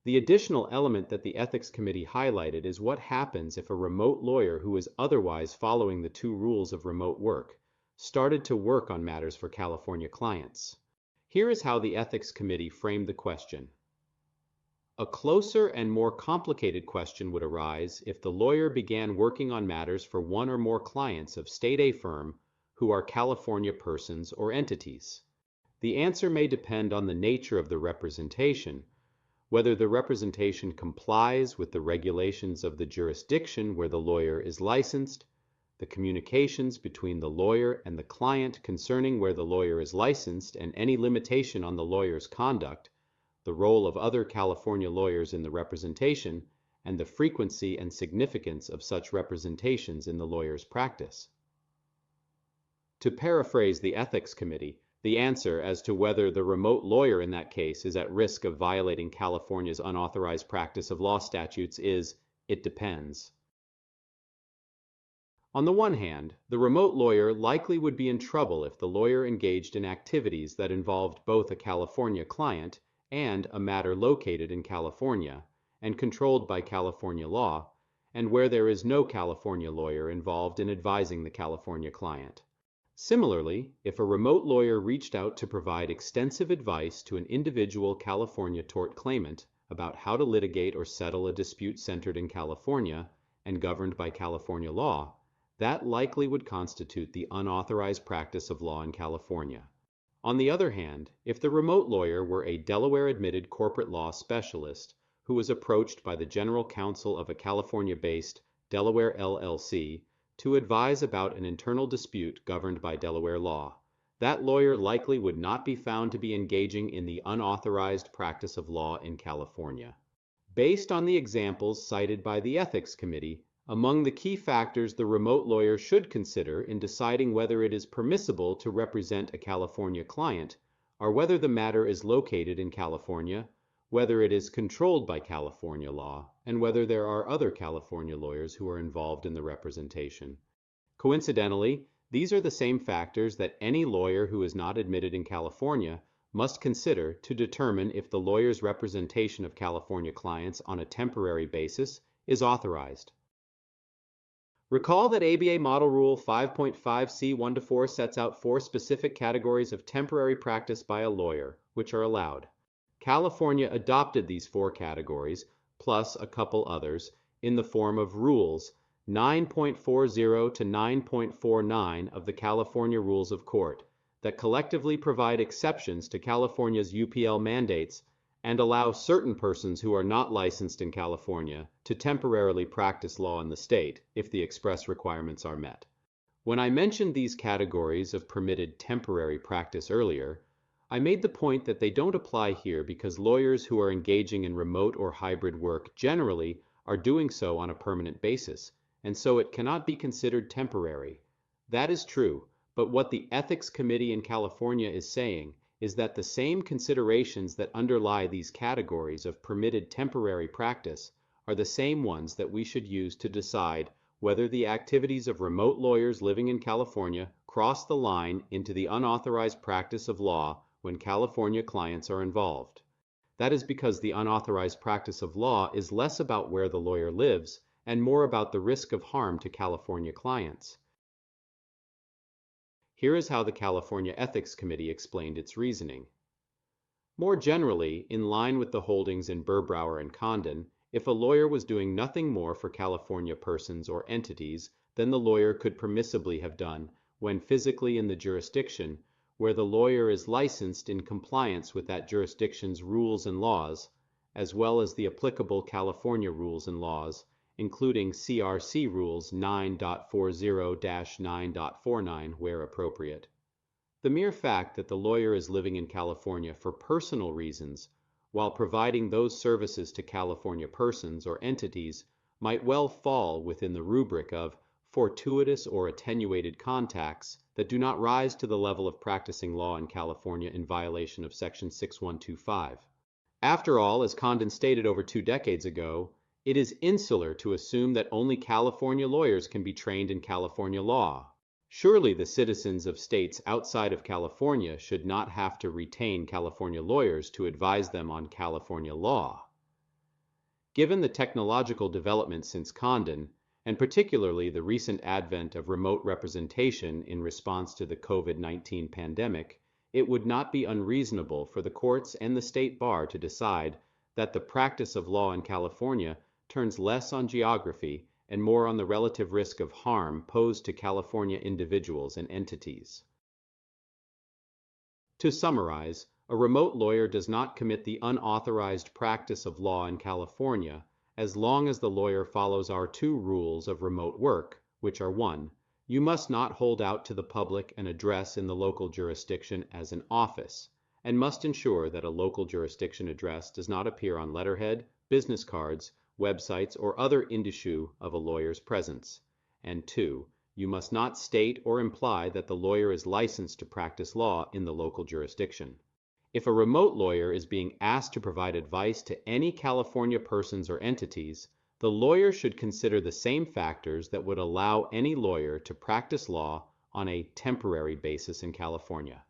The additional element that the Ethics Committee highlighted is what happens if a remote lawyer who is otherwise following the two rules of remote work started to work on matters for California clients. Here is how the Ethics Committee framed the question. A closer and more complicated question would arise if the lawyer began working on matters for one or more clients of State A firm who are California persons or entities. The answer may depend on the nature of the representation, whether the representation complies with the regulations of the jurisdiction where the lawyer is licensed, the communications between the lawyer and the client concerning where the lawyer is licensed and any limitation on the lawyer's conduct, the role of other California lawyers in the representation, and the frequency and significance of such representations in the lawyer's practice. To paraphrase the Ethics Committee, the answer as to whether the remote lawyer in that case is at risk of violating California's unauthorized practice of law statutes is, it depends. On the one hand, the remote lawyer likely would be in trouble if the lawyer engaged in activities that involved both a California client and a matter located in California and controlled by California law, and where there is no California lawyer involved in advising the California client. Similarly, if a remote lawyer reached out to provide extensive advice to an individual California tort claimant about how to litigate or settle a dispute centered in California and governed by California law, that likely would constitute the unauthorized practice of law in California. On the other hand, if the remote lawyer were a Delaware-admitted corporate law specialist who was approached by the general counsel of a California-based Delaware LLC to advise about an internal dispute governed by Delaware law, that lawyer likely would not be found to be engaging in the unauthorized practice of law in California. Based on the examples cited by the Ethics Committee, among the key factors the remote lawyer should consider in deciding whether it is permissible to represent a California client are whether the matter is located in California, whether it is controlled by California law, and whether there are other California lawyers who are involved in the representation. Coincidentally, these are the same factors that any lawyer who is not admitted in California must consider to determine if the lawyer's representation of California clients on a temporary basis is authorized. Recall that ABA Model Rule 5.5C1-4 sets out 4 specific categories of temporary practice by a lawyer, which are allowed. California adopted these 4 categories, plus a couple others, in the form of rules 9.40 to 9.49 of the California Rules of Court that collectively provide exceptions to California's UPL mandates and allow certain persons who are not licensed in California to temporarily practice law in the state if the express requirements are met. When I mentioned these categories of permitted temporary practice earlier, I made the point that they don't apply here because lawyers who are engaging in remote or hybrid work generally are doing so on a permanent basis, and so it cannot be considered temporary. That is true, but what the Ethics Committee in California is saying is that the same considerations that underlie these categories of permitted temporary practice are the same ones that we should use to decide whether the activities of remote lawyers living in California cross the line into the unauthorized practice of law when California clients are involved. That is because the unauthorized practice of law is less about where the lawyer lives and more about the risk of harm to California clients. Here is how the California Ethics Committee explained its reasoning. More generally, in line with the holdings in Burbrower and Condon, if a lawyer was doing nothing more for California persons or entities than the lawyer could permissibly have done when physically in the jurisdiction where the lawyer is licensed in compliance with that jurisdiction's rules and laws, as well as the applicable California rules and laws, including CRC Rules 9.40-9.49 where appropriate. The mere fact that the lawyer is living in California for personal reasons while providing those services to California persons or entities might well fall within the rubric of fortuitous or attenuated contacts that do not rise to the level of practicing law in California in violation of Section 6125. After all, as Condon stated over 2 decades ago, it is insular to assume that only California lawyers can be trained in California law. Surely the citizens of states outside of California should not have to retain California lawyers to advise them on California law. Given the technological developments since Condon, and particularly the recent advent of remote representation in response to the COVID-19 pandemic, it would not be unreasonable for the courts and the state bar to decide that the practice of law in California turns less on geography and more on the relative risk of harm posed to California individuals and entities. To summarize, a remote lawyer does not commit the unauthorized practice of law in California as long as the lawyer follows our 2 rules of remote work, which are 1. You must not hold out to the public an address in the local jurisdiction as an office, and must ensure that a local jurisdiction address does not appear on letterhead, business cards, websites, or other indicia of a lawyer's presence. And 2. You must not state or imply that the lawyer is licensed to practice law in the local jurisdiction. If a remote lawyer is being asked to provide advice to any California persons or entities, The lawyer should consider the same factors that would allow any lawyer to practice law on a temporary basis in California,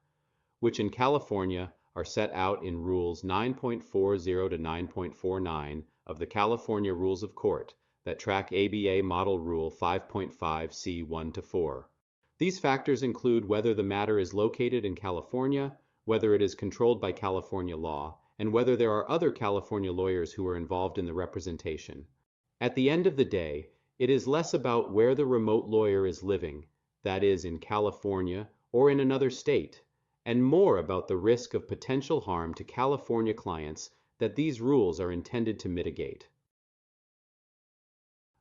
which in California are set out in Rules 9.40 to 9.49 of the California Rules of Court that track ABA Model Rule 5.5 C1 to 4. These factors include whether the matter is located in California, whether it is controlled by California law, and whether there are other California lawyers who are involved in the representation. At the end of the day, it is less about where the remote lawyer is living, that is, in California or in another state, and more about the risk of potential harm to California clients that these rules are intended to mitigate.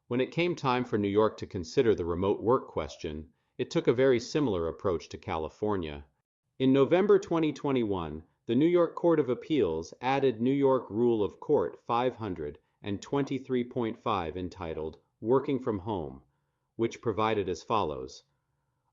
When it came time for New York to consider the remote work question, it took a very similar approach to California. In November 2021, the New York Court of Appeals added New York Rule of Court 523.5 entitled Working from Home, which provided as follows.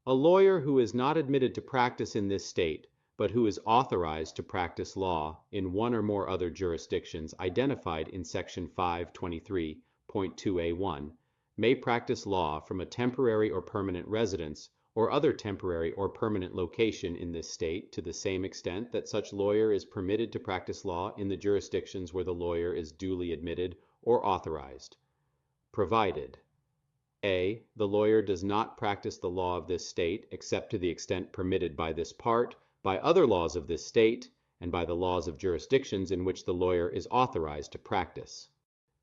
A lawyer who is not admitted to practice in this state, but who is authorized to practice law in one or more other jurisdictions identified in Section 523.2A1, may practice law from a temporary or permanent residence or other temporary or permanent location in this state to the same extent that such lawyer is permitted to practice law in the jurisdictions where the lawyer is duly admitted or authorized, provided A. The lawyer does not practice the law of this state except to the extent permitted by this part, by other laws of this state, and by the laws of jurisdictions in which the lawyer is authorized to practice.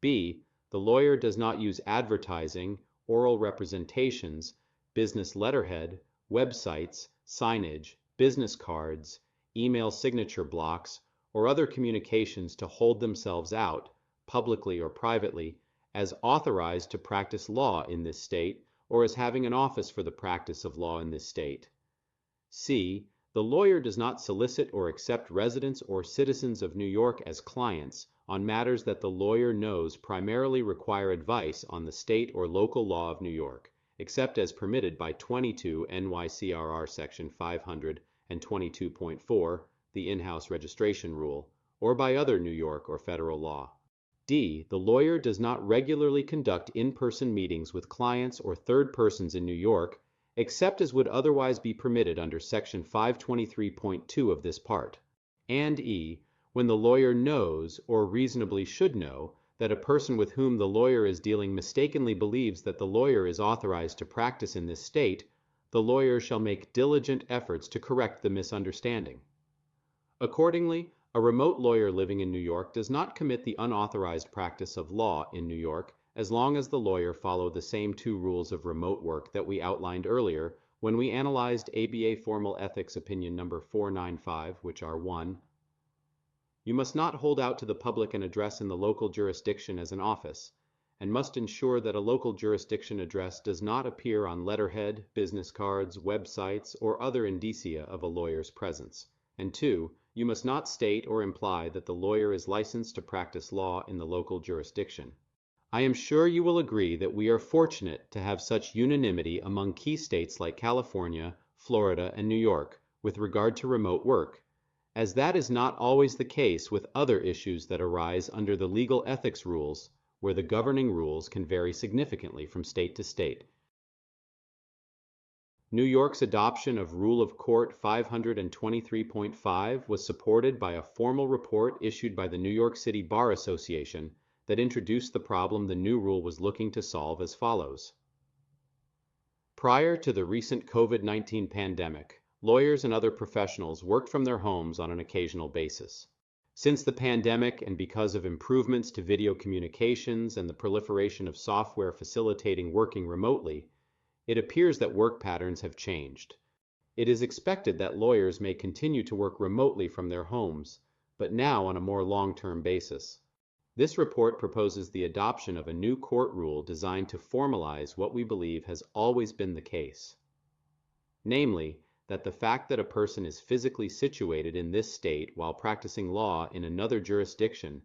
B. The lawyer does not use advertising, oral representations, business letterhead, websites, signage, business cards, email signature blocks, or other communications to hold themselves out, publicly or privately, as authorized to practice law in this state or as having an office for the practice of law in this state. C. The lawyer does not solicit or accept residents or citizens of New York as clients on matters that the lawyer knows primarily require advice on the state or local law of New York, except as permitted by 22 NYCRR Section 522.4, the in-house registration rule, or by other New York or federal law. D. The lawyer does not regularly conduct in-person meetings with clients or third persons in New York, except as would otherwise be permitted under Section 523.2 of this part. And E. When the lawyer knows, or reasonably should know, that a person with whom the lawyer is dealing mistakenly believes that the lawyer is authorized to practice in this state, the lawyer shall make diligent efforts to correct the misunderstanding. Accordingly, a remote lawyer living in New York does not commit the unauthorized practice of law in New York as long as the lawyer followed the same two rules of remote work that we outlined earlier when we analyzed ABA Formal Ethics Opinion number 495, which are 1. You must not hold out to the public an address in the local jurisdiction as an office, and must ensure that a local jurisdiction address does not appear on letterhead, business cards, websites, or other indicia of a lawyer's presence. And 2. You must not state or imply that the lawyer is licensed to practice law in the local jurisdiction. I am sure you will agree that we are fortunate to have such unanimity among key states like California, Florida, and New York with regard to remote work, as that is not always the case with other issues that arise under the legal ethics rules, where the governing rules can vary significantly from state to state. New York's adoption of Rule of Court 523.5 was supported by a formal report issued by the New York City Bar Association that introduced the problem the new rule was looking to solve as follows. Prior to the recent COVID-19 pandemic, lawyers and other professionals worked from their homes on an occasional basis. Since the pandemic and because of improvements to video communications and the proliferation of software facilitating working remotely, it appears that work patterns have changed. It is expected that lawyers may continue to work remotely from their homes, but now on a more long-term basis. This report proposes the adoption of a new court rule designed to formalize what we believe has always been the case. Namely, that the fact that a person is physically situated in this state while practicing law in another jurisdiction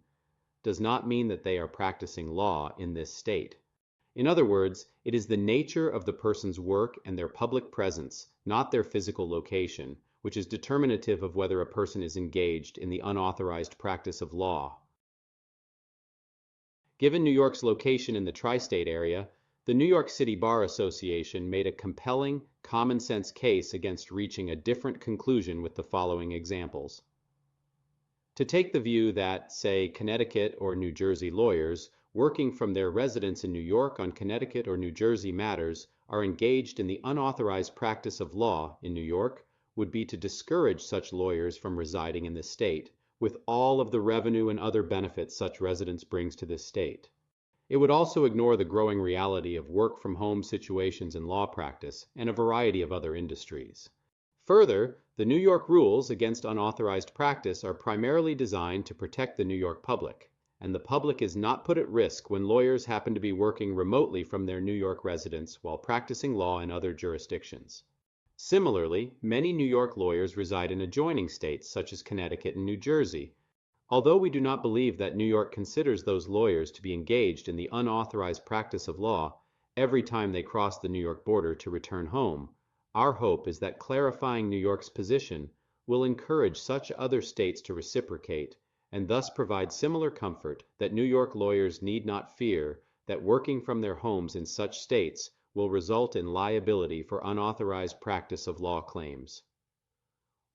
does not mean that they are practicing law in this state. In other words, it is the nature of the person's work and their public presence, not their physical location, which is determinative of whether a person is engaged in the unauthorized practice of law. Given New York's location in the tri-state area, the New York City Bar Association made a compelling, common-sense case against reaching a different conclusion with the following examples. To take the view that, say, Connecticut or New Jersey lawyers, working from their residence in New York on Connecticut or New Jersey matters, are engaged in the unauthorized practice of law in New York, would be to discourage such lawyers from residing in the state, with all of the revenue and other benefits such residence brings to this state. It would also ignore the growing reality of work-from-home situations in law practice and a variety of other industries. Further, the New York rules against unauthorized practice are primarily designed to protect the New York public, and the public is not put at risk when lawyers happen to be working remotely from their New York residence while practicing law in other jurisdictions. Similarly, many New York lawyers reside in adjoining states such as Connecticut and New Jersey. Although we do not believe that New York considers those lawyers to be engaged in the unauthorized practice of law every time they cross the New York border to return home, our hope is that clarifying New York's position will encourage such other states to reciprocate and thus provide similar comfort that New York lawyers need not fear that working from their homes in such states will result in liability for unauthorized practice of law claims.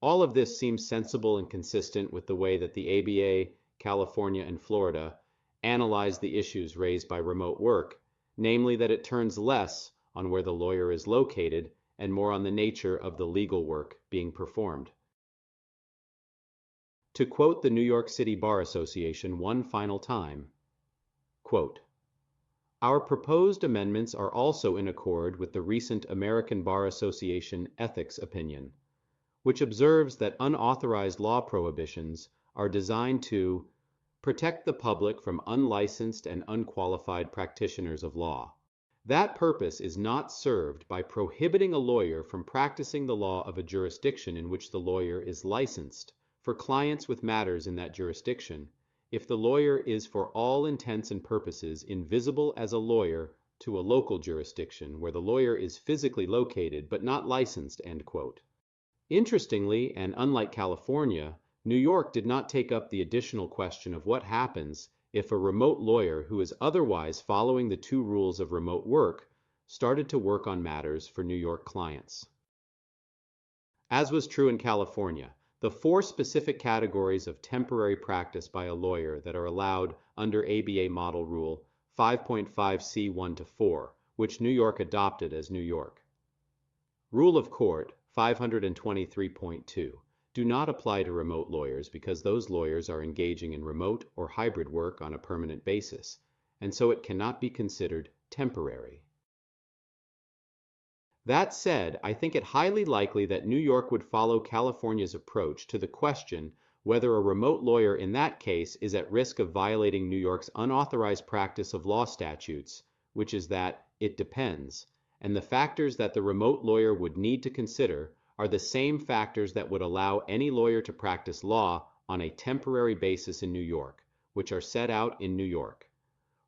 All of this seems sensible and consistent with the way that the ABA, California, and Florida analyze the issues raised by remote work, namely that it turns less on where the lawyer is located and more on the nature of the legal work being performed. To quote the New York City Bar Association one final time, quote, "Our proposed amendments are also in accord with the recent American Bar Association ethics opinion, which observes that unauthorized law prohibitions are designed to protect the public from unlicensed and unqualified practitioners of law. That purpose is not served by prohibiting a lawyer from practicing the law of a jurisdiction in which the lawyer is licensed for clients with matters in that jurisdiction, if the lawyer is for all intents and purposes invisible as a lawyer to a local jurisdiction where the lawyer is physically located but not licensed," end quote. Interestingly, and unlike California, New York did not take up the additional question of what happens if a remote lawyer who is otherwise following the two rules of remote work started to work on matters for New York clients. As was true in California, the four specific categories of temporary practice by a lawyer that are allowed under ABA Model Rule 5.5C1-4, which New York adopted as New York. Rule of Court 523.2 do not apply to remote lawyers because those lawyers are engaging in remote or hybrid work on a permanent basis, and so it cannot be considered temporary. That said, I think it highly likely that New York would follow California's approach to the question whether a remote lawyer in that case is at risk of violating New York's unauthorized practice of law statutes, which is that it depends, and the factors that the remote lawyer would need to consider are the same factors that would allow any lawyer to practice law on a temporary basis in New York, which are set out in New York.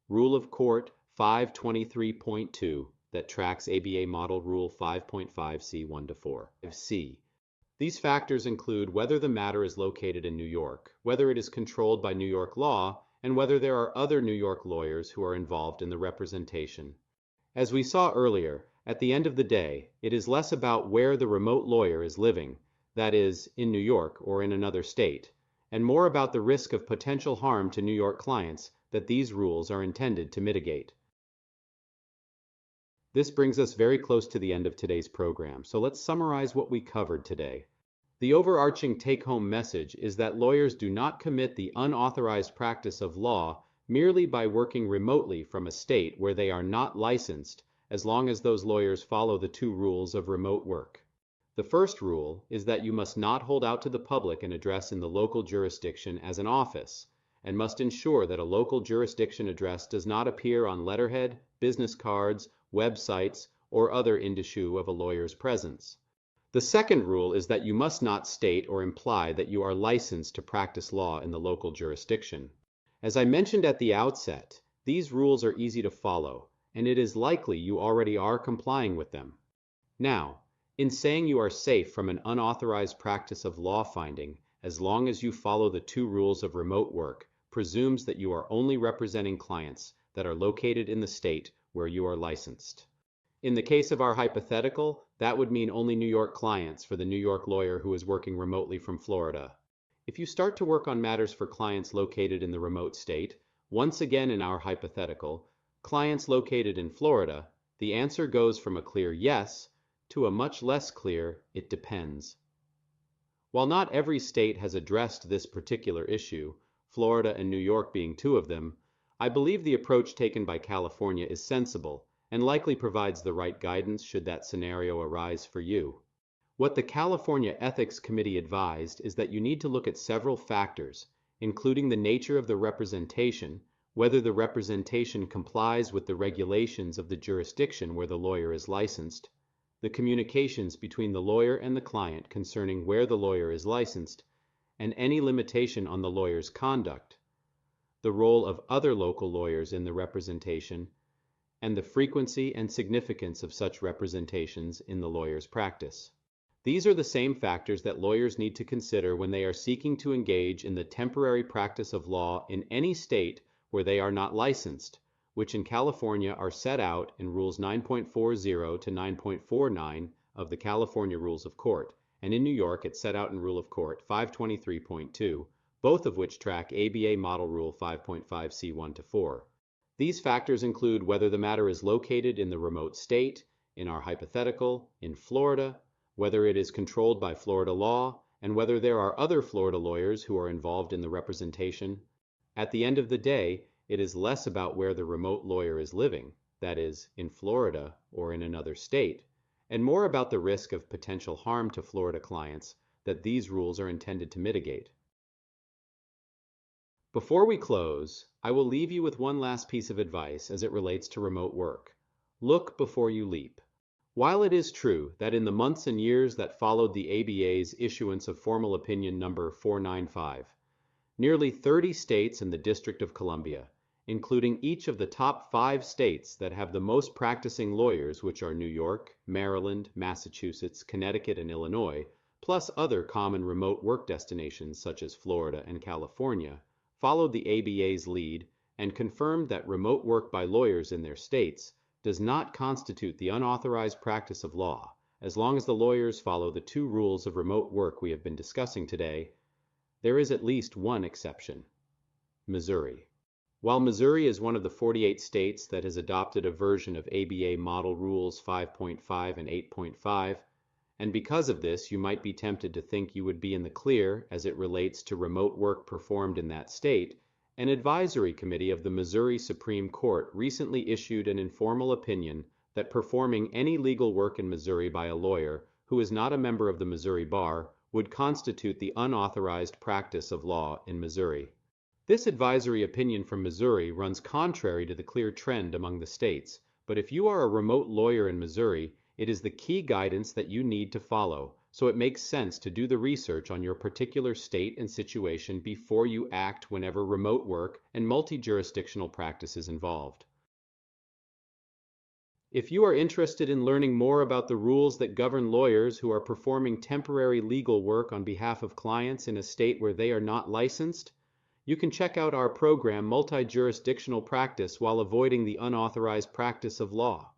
Rule of Court 523.2 that tracks ABA Model Rule 5.5C1-4. C. These factors include whether the matter is located in New York, whether it is controlled by New York law, and whether there are other New York lawyers who are involved in the representation. As we saw earlier, at the end of the day, it is less about where the remote lawyer is living, that is, in New York or in another state, and more about the risk of potential harm to New York clients that these rules are intended to mitigate. This brings us very close to the end of today's program, so let's summarize what we covered today. The overarching take-home message is that lawyers do not commit the unauthorized practice of law merely by working remotely from a state where they are not licensed, as long as those lawyers follow the two rules of remote work. The first rule is that you must not hold out to the public an address in the local jurisdiction as an office, and must ensure that a local jurisdiction address does not appear on letterhead, business cards, websites, or other indicia of a lawyer's presence. The second rule is that you must not state or imply that you are licensed to practice law in the local jurisdiction. As I mentioned at the outset, these rules are easy to follow, and it is likely you already are complying with them. Now, in saying you are safe from an unauthorized practice of law finding as long as you follow the two rules of remote work, presumes that you are only representing clients that are located in the state where you are licensed. In the case of our hypothetical, that would mean only New York clients for the New York lawyer who is working remotely from Florida. If you start to work on matters for clients located in the remote state, once again in our hypothetical, clients located in Florida, the answer goes from a clear yes to a much less clear it depends. While not every state has addressed this particular issue, Florida and New York being two of them, I believe the approach taken by California is sensible and likely provides the right guidance should that scenario arise for you. What the California Ethics Committee advised is that you need to look at several factors, including the nature of the representation, whether the representation complies with the regulations of the jurisdiction where the lawyer is licensed, the communications between the lawyer and the client concerning where the lawyer is licensed, and any limitation on the lawyer's conduct, the role of other local lawyers in the representation, and the frequency and significance of such representations in the lawyer's practice. These are the same factors that lawyers need to consider when they are seeking to engage in the temporary practice of law in any state where they are not licensed, which in California are set out in Rules 9.40 to 9.49 of the California Rules of Court, and in New York it's set out in Rule of Court 523.2, both of which track ABA Model Rule 5.5C1 to 4. These factors include whether the matter is located in the remote state, in our hypothetical, in Florida, whether it is controlled by Florida law, and whether there are other Florida lawyers who are involved in the representation. At the end of the day, it is less about where the remote lawyer is living, that is, in Florida or in another state, and more about the risk of potential harm to Florida clients that these rules are intended to mitigate. Before we close, I will leave you with one last piece of advice as it relates to remote work. Look before you leap. While it is true that in the months and years that followed the ABA's issuance of Formal Opinion Number 495, nearly 30 states and the District of Columbia, including each of the top 5 states that have the most practicing lawyers, which are New York, Maryland, Massachusetts, Connecticut, and Illinois, plus other common remote work destinations such as Florida and California, followed the ABA's lead and confirmed that remote work by lawyers in their states does not constitute the unauthorized practice of law, as long as the lawyers follow the 2 rules of remote work we have been discussing today. There is at least one exception: Missouri. While Missouri is one of the 48 states that has adopted a version of ABA Model Rules 5.5 and 8.5, and because of this you might be tempted to think you would be in the clear as it relates to remote work performed in that state, an advisory committee of the Missouri Supreme Court recently issued an informal opinion that performing any legal work in Missouri by a lawyer who is not a member of the Missouri Bar would constitute the unauthorized practice of law in Missouri. This advisory opinion from Missouri runs contrary to the clear trend among the states, but if you are a remote lawyer in Missouri, it is the key guidance that you need to follow, so it makes sense to do the research on your particular state and situation before you act whenever remote work and multi-jurisdictional practice is involved. If you are interested in learning more about the rules that govern lawyers who are performing temporary legal work on behalf of clients in a state where they are not licensed, you can check out our program Multi-Jurisdictional Practice While Avoiding the Unauthorized Practice of Law.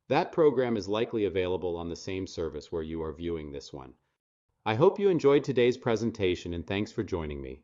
That program is likely available on the same service where you are viewing this one. I hope you enjoyed today's presentation and thanks for joining me.